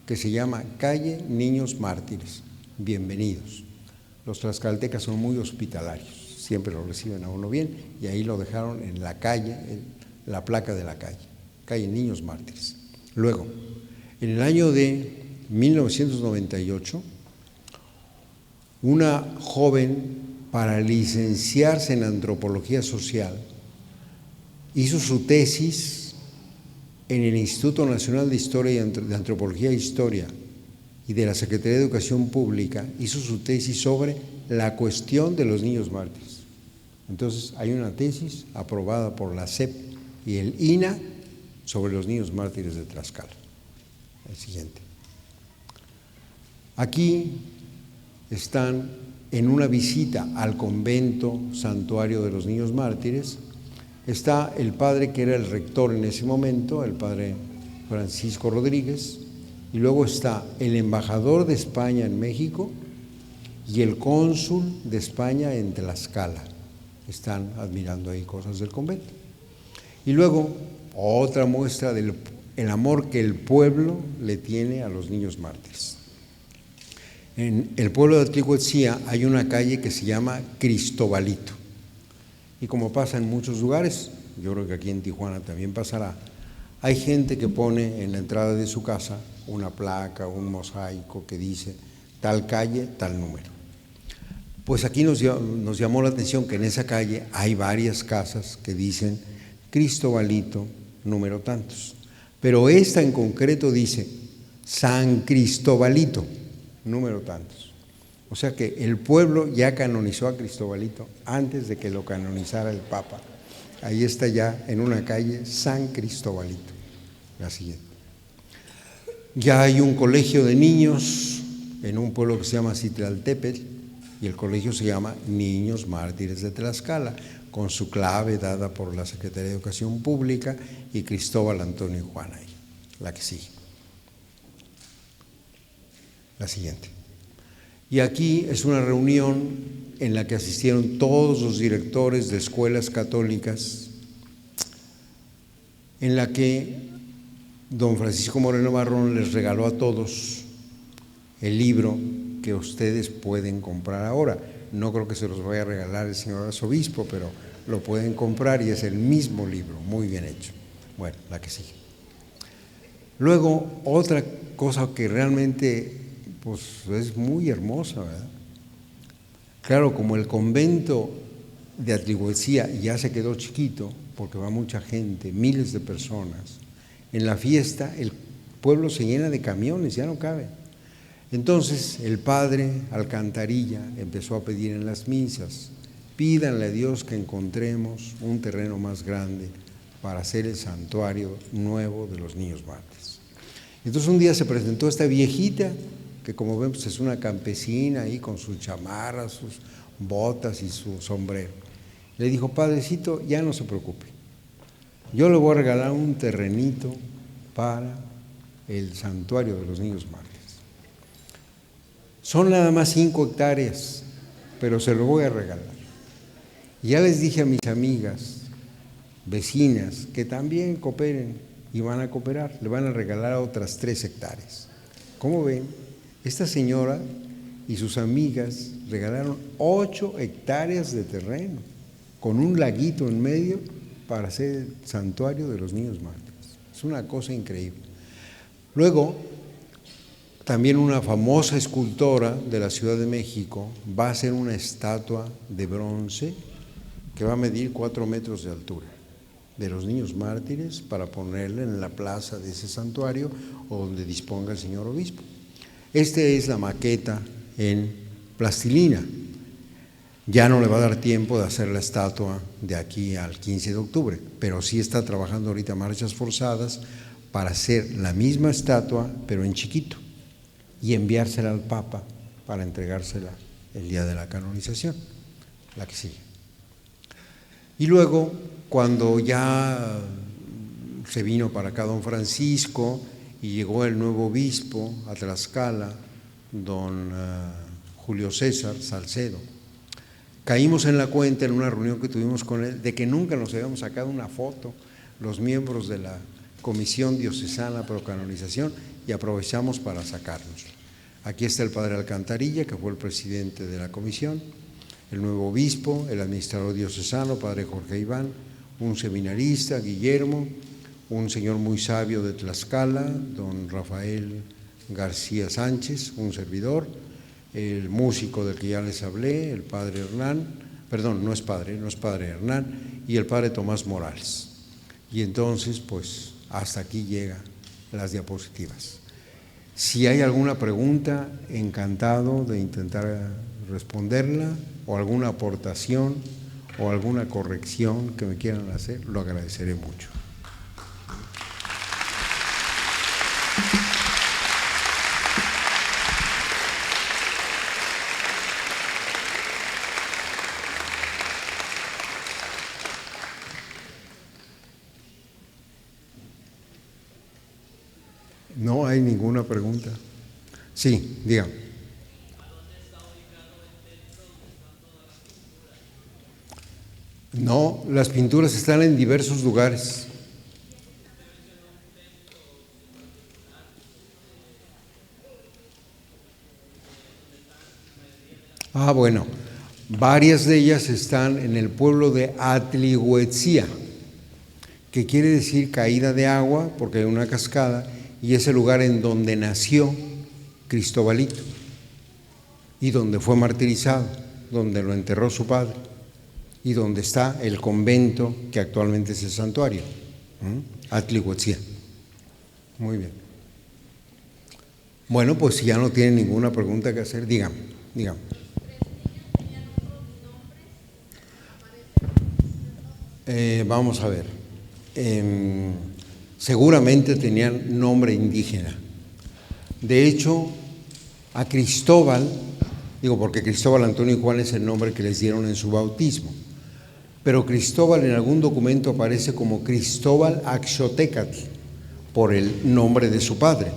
[SPEAKER 2] que se llama Calle Niños Mártires. Bienvenidos. Los tlaxcaltecas son muy hospitalarios, siempre lo reciben a uno bien, y ahí lo dejaron en la calle, en la placa de la calle, Calle Niños Mártires. Luego, en el año de 1998, una joven, para licenciarse en antropología social, hizo su tesis en el Instituto Nacional de Historia y de Antropología e Historia y de la Secretaría de Educación Pública, hizo su tesis sobre la cuestión de los niños mártires. Entonces, hay una tesis aprobada por la SEP y el INA sobre los niños mártires de Tlaxcala. El siguiente. Aquí están en una visita al convento santuario de los niños mártires. Está el padre que era el rector en ese momento, el padre Francisco Rodríguez, y luego está el embajador de España en México y el cónsul de España en Tlaxcala. Están admirando ahí cosas del convento. Y luego otra muestra del amor que el pueblo le tiene a los niños mártires. En el pueblo de Atlihuetzía hay una calle que se llama Cristobalito. Y como pasa en muchos lugares, yo creo que aquí en Tijuana también pasará, hay gente que pone en la entrada de su casa una placa, un mosaico que dice tal calle, tal número. Pues aquí nos llamó la atención que en esa calle hay varias casas que dicen Cristobalito, número tantos. Pero esta en concreto dice San Cristobalito, número tantos. O sea que el pueblo ya canonizó a Cristobalito antes de que lo canonizara el Papa. Ahí está ya en una calle San Cristobalito. La siguiente. Ya hay un colegio de niños en un pueblo que se llama Citlaltépetl, y el colegio se llama Niños Mártires de Tlaxcala, con su clave dada por la Secretaría de Educación Pública y Cristóbal Antonio y Juana. La que sigue. La siguiente. Y aquí es una reunión en la que asistieron todos los directores de escuelas católicas, en la que don Francisco Moreno Barrón les regaló a todos el libro que ustedes pueden comprar ahora. No creo que se los vaya a regalar el señor arzobispo, pero lo pueden comprar y es el mismo libro, muy bien hecho. Bueno, la que sigue. Luego, otra cosa que realmente pues es muy hermosa, ¿verdad? Claro, como el convento de Atlihuetzía ya se quedó chiquito, porque va mucha gente, miles de personas, en la fiesta el pueblo se llena de camiones, ya no cabe. Entonces el padre Alcantarilla empezó a pedir en las misas, pídanle a Dios que encontremos un terreno más grande para hacer el santuario nuevo de los niños mártires. Entonces un día se presentó esta viejita, que como ven pues es una campesina ahí con sus chamarras, sus botas y su sombrero. Le dijo, padrecito, ya no se preocupe, yo le voy a regalar un terrenito para el santuario de los niños mártires. Son nada más 5 hectáreas, pero se lo voy a regalar. Ya les dije a mis amigas vecinas que también cooperen y van a cooperar, le van a regalar otras 3 hectáreas. Como ven, esta señora y sus amigas regalaron 8 hectáreas de terreno con un laguito en medio para hacer el santuario de los niños mártires. Es una cosa increíble. Luego, también una famosa escultora de la Ciudad de México va a hacer una estatua de bronce que va a medir 4 metros de altura de los niños mártires para ponerla en la plaza de ese santuario o donde disponga el señor obispo. Esta es la maqueta en plastilina. Ya no le va a dar tiempo de hacer la estatua de aquí al 15 de octubre, pero sí está trabajando ahorita Marchas Forzadas para hacer la misma estatua, pero en chiquito, y enviársela al Papa para entregársela el día de la canonización, la que sigue. Y luego, cuando ya se vino para acá don Francisco y llegó el nuevo obispo a Tlaxcala, don Julio César Salcedo, caímos en la cuenta en una reunión que tuvimos con él de que nunca nos habíamos sacado una foto los miembros de la Comisión Diocesana Pro Canonización y aprovechamos para sacarnos. Aquí está el padre Alcantarilla, que fue el presidente de la comisión, el nuevo obispo, el administrador diocesano, padre Jorge Iván, un seminarista, Guillermo, un señor muy sabio de Tlaxcala, don Rafael García Sánchez, un servidor, el músico del que ya les hablé, el padre Hernán, perdón, no es padre Hernán, y el padre Tomás Morales. Y entonces, pues, hasta aquí llegan las diapositivas. Si hay alguna pregunta, encantado de intentar responderla, o alguna aportación, o alguna corrección que me quieran hacer, lo agradeceré mucho. No hay ninguna pregunta. Sí, dígame. No, las pinturas están en diversos lugares. Bueno, varias de ellas están en el pueblo de Atlihuetzia, que quiere decir caída de agua, porque hay una cascada, y es el lugar en donde nació Cristobalito y donde fue martirizado, donde lo enterró su padre y donde está el convento que actualmente es el santuario, Atlihuetzia. Muy bien. Bueno, pues si ya no tienen ninguna pregunta que hacer, dígame. Vamos a ver. Seguramente tenían nombre indígena. De hecho, a Cristóbal, porque Cristóbal, Antonio y Juan es el nombre que les dieron en su bautismo, pero Cristóbal en algún documento aparece como Cristóbal Axotecatl, por el nombre de su padre,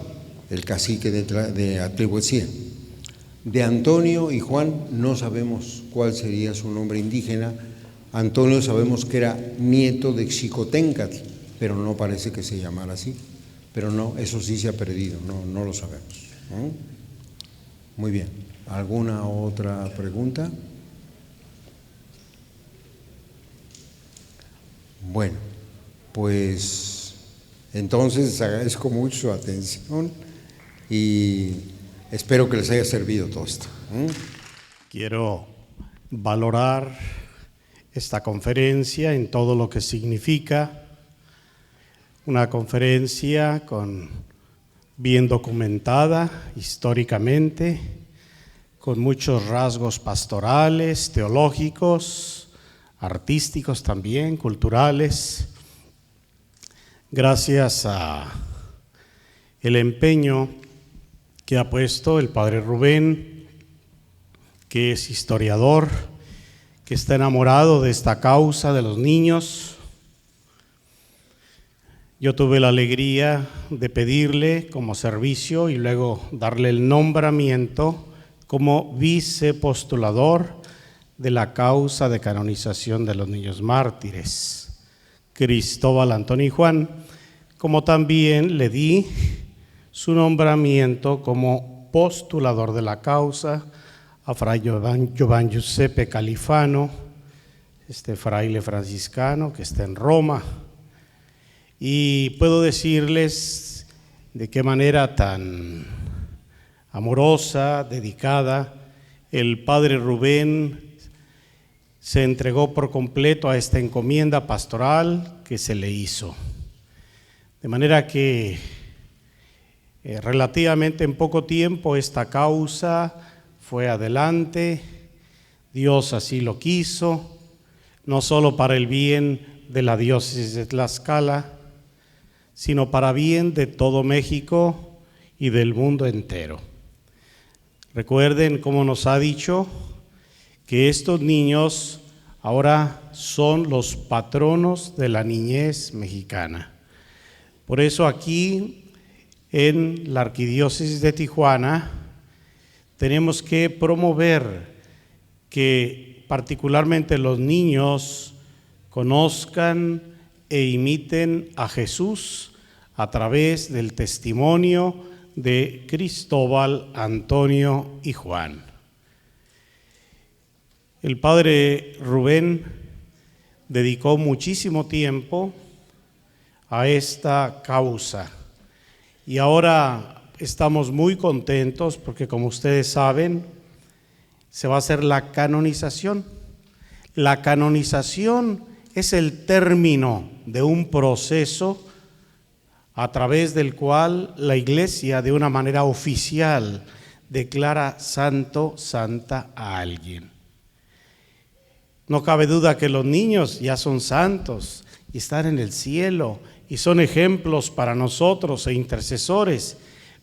[SPEAKER 2] el cacique de Atlihuetzia. De Antonio y Juan no sabemos cuál sería su nombre indígena. Antonio sabemos que era nieto de Xicoténcatl, pero no parece que se llamara así. Pero no, eso sí se ha perdido, no lo sabemos. Muy bien. ¿Alguna otra pregunta? Bueno, pues entonces les agradezco mucho su atención y espero que les haya servido todo esto.
[SPEAKER 3] Quiero valorar esta conferencia en todo lo que significa. Una conferencia bien documentada históricamente, con muchos rasgos pastorales, teológicos, artísticos también, culturales. Gracias a el empeño que ha puesto el padre Rubén, que es historiador, que está enamorado de esta causa de los niños. Yo tuve la alegría de pedirle como servicio y luego darle el nombramiento como vicepostulador de la causa de canonización de los niños mártires, Cristóbal Antonio y Juan, como también le di su nombramiento como postulador de la causa a Fray Giovan Giuseppe Califano, este fraile franciscano que está en Roma. Y puedo decirles de qué manera tan amorosa, dedicada, el padre Rubén se entregó por completo a esta encomienda pastoral que se le hizo. De manera que relativamente en poco tiempo esta causa fue adelante, Dios así lo quiso, no solo para el bien de la diócesis de Tlaxcala, sino para bien de todo México y del mundo entero. Recuerden, como nos ha dicho, que estos niños ahora son los patronos de la niñez mexicana. Por eso aquí en la Arquidiócesis de Tijuana tenemos que promover que particularmente los niños conozcan e imiten a Jesús a través del testimonio de Cristóbal, Antonio y Juan. El padre Rubén dedicó muchísimo tiempo a esta causa y ahora estamos muy contentos porque, como ustedes saben, se va a hacer la canonización. La canonización es el término de un proceso a través del cual la Iglesia de una manera oficial declara santo, santa a alguien. No cabe duda que los niños ya son santos y están en el cielo y son ejemplos para nosotros e intercesores,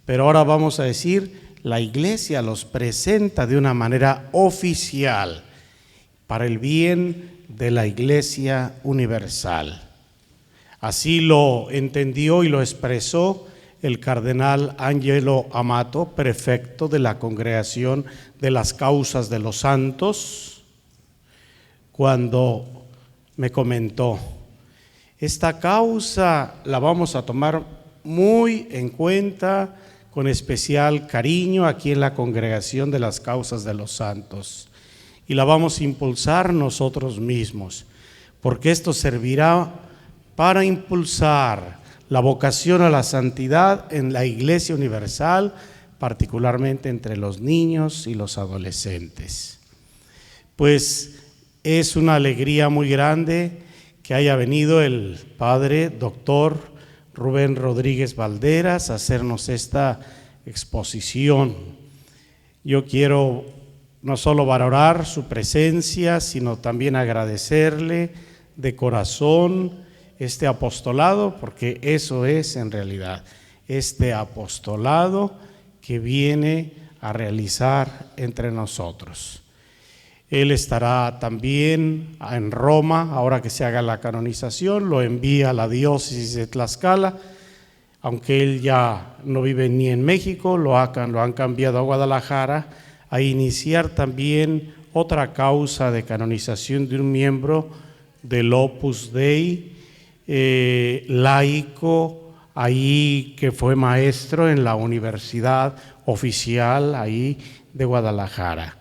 [SPEAKER 3] pero ahora vamos a decir, la Iglesia los presenta de una manera oficial para el bien de la Iglesia universal. Así lo entendió y lo expresó el cardenal Angelo Amato, prefecto de la Congregación de las Causas de los Santos, cuando me comentó: esta causa la vamos a tomar muy en cuenta, con especial cariño aquí en la Congregación de las Causas de los Santos, y la vamos a impulsar nosotros mismos, porque esto servirá para impulsar la vocación a la santidad en la Iglesia universal, particularmente entre los niños y los adolescentes. Pues es una alegría muy grande que haya venido el padre doctor Rubén Rodríguez Valderas a hacernos esta exposición. Yo quiero no solo valorar su presencia, sino también agradecerle de corazón este apostolado, porque eso es en realidad, este apostolado que viene a realizar entre nosotros. Él estará también en Roma, ahora que se haga la canonización, lo envía a la diócesis de Tlaxcala, aunque él ya no vive ni en México, lo han cambiado a Guadalajara, a iniciar también otra causa de canonización de un miembro del Opus Dei, laico, ahí que fue maestro en la universidad oficial ahí de Guadalajara.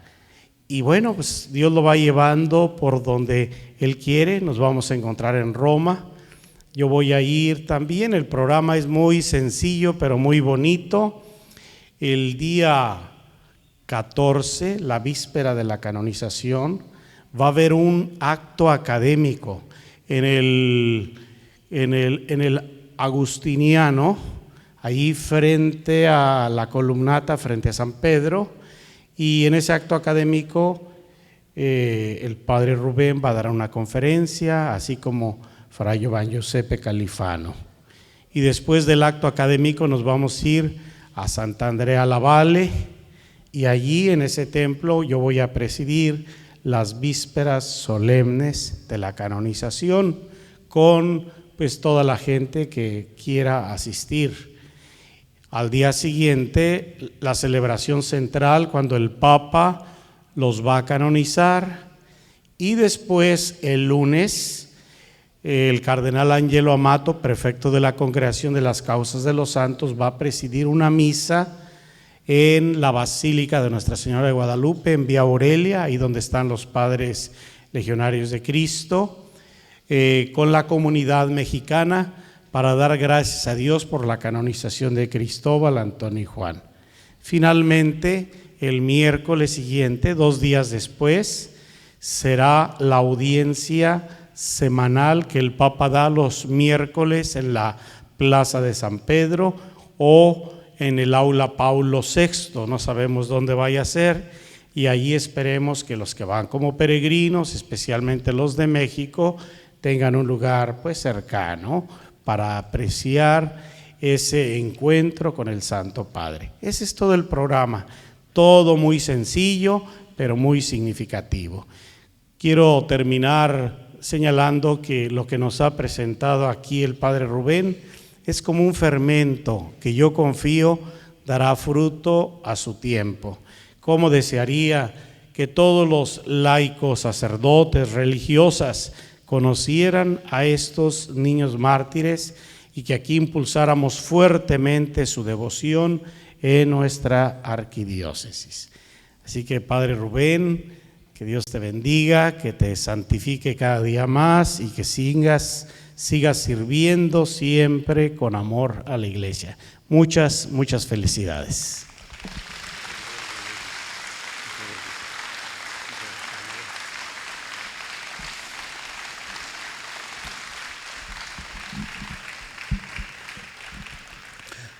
[SPEAKER 3] Y bueno, pues Dios lo va llevando por donde Él quiere. Nos vamos a encontrar en Roma. Yo voy a ir también. El programa es muy sencillo, pero muy bonito. El día 14, la víspera de la canonización, va a haber un acto académico en el Agustiniano, ahí frente a la columnata, frente a San Pedro. Y en ese acto académico el padre Rubén va a dar una conferencia, así como Fray Giovan Giuseppe Califano. Y después del acto académico nos vamos a ir a Santa Andrea la Valle, y allí en ese templo yo voy a presidir las vísperas solemnes de la canonización con pues toda la gente que quiera asistir. Al día siguiente, la celebración central, cuando el Papa los va a canonizar, y después el lunes El cardenal Angelo Amato, prefecto de la Congregación de las Causas de los Santos, va a presidir una misa en la Basílica de Nuestra Señora de Guadalupe, en Vía Aurelia, ahí donde están los padres legionarios de Cristo, con la comunidad mexicana, para dar gracias a Dios por la canonización de Cristóbal, Antonio y Juan. Finalmente, el miércoles siguiente, 2 días después, será la audiencia semanal que el Papa da los miércoles en la Plaza de San Pedro o en el Aula Paulo VI, no sabemos dónde vaya a ser, y allí esperemos que los que van como peregrinos, especialmente los de México, tengan un lugar pues cercano para apreciar ese encuentro con el Santo Padre. Ese es todo el programa, todo muy sencillo, pero muy significativo. Quiero terminar señalando que lo que nos ha presentado aquí el Padre Rubén es como un fermento que yo confío dará fruto a su tiempo. Cómo desearía que todos los laicos, sacerdotes, religiosas conocieran a estos niños mártires y que aquí impulsáramos fuertemente su devoción en nuestra arquidiócesis. Así que, Padre Rubén, que Dios te bendiga, que te santifique cada día más y que sigas sirviendo siempre con amor a la Iglesia. Muchas felicidades.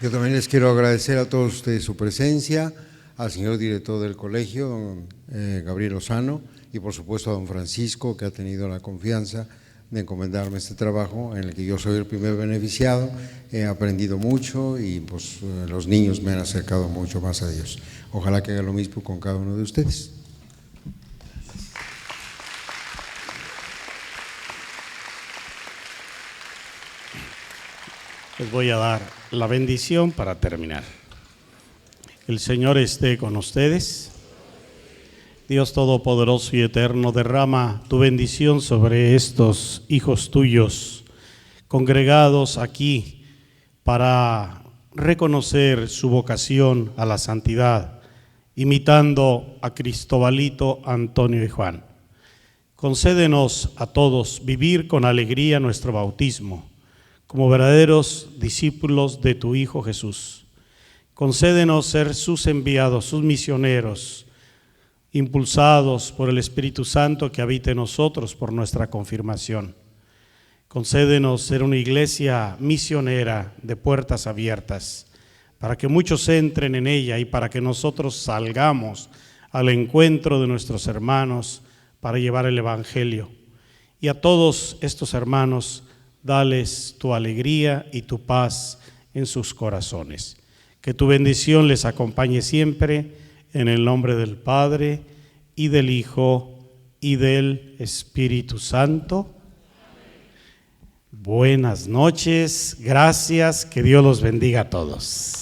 [SPEAKER 2] Yo también les quiero agradecer a todos ustedes su presencia, al señor director del colegio, don Gabriel Lozano, y por supuesto a don Francisco, que ha tenido la confianza de encomendarme este trabajo en el que yo soy el primer beneficiado. He aprendido mucho y pues los niños me han acercado mucho más a Dios. Ojalá que haga lo mismo con cada uno de ustedes.
[SPEAKER 3] Les voy a dar la bendición para terminar. El Señor esté con ustedes. Dios Todopoderoso y Eterno, derrama tu bendición sobre estos hijos tuyos congregados aquí para reconocer su vocación a la santidad, imitando a Cristobalito, Antonio y Juan. Concédenos a todos vivir con alegría nuestro bautismo, como verdaderos discípulos de tu Hijo Jesús. Concédenos ser sus enviados, sus misioneros, impulsados por el Espíritu Santo que habita en nosotros por nuestra confirmación. Concédenos ser una iglesia misionera de puertas abiertas, para que muchos entren en ella y para que nosotros salgamos al encuentro de nuestros hermanos para llevar el Evangelio. Y a todos estos hermanos, dales tu alegría y tu paz en sus corazones. Que tu bendición les acompañe siempre, en el nombre del Padre, y del Hijo, y del Espíritu Santo. Buenas noches, gracias, que Dios los bendiga a todos.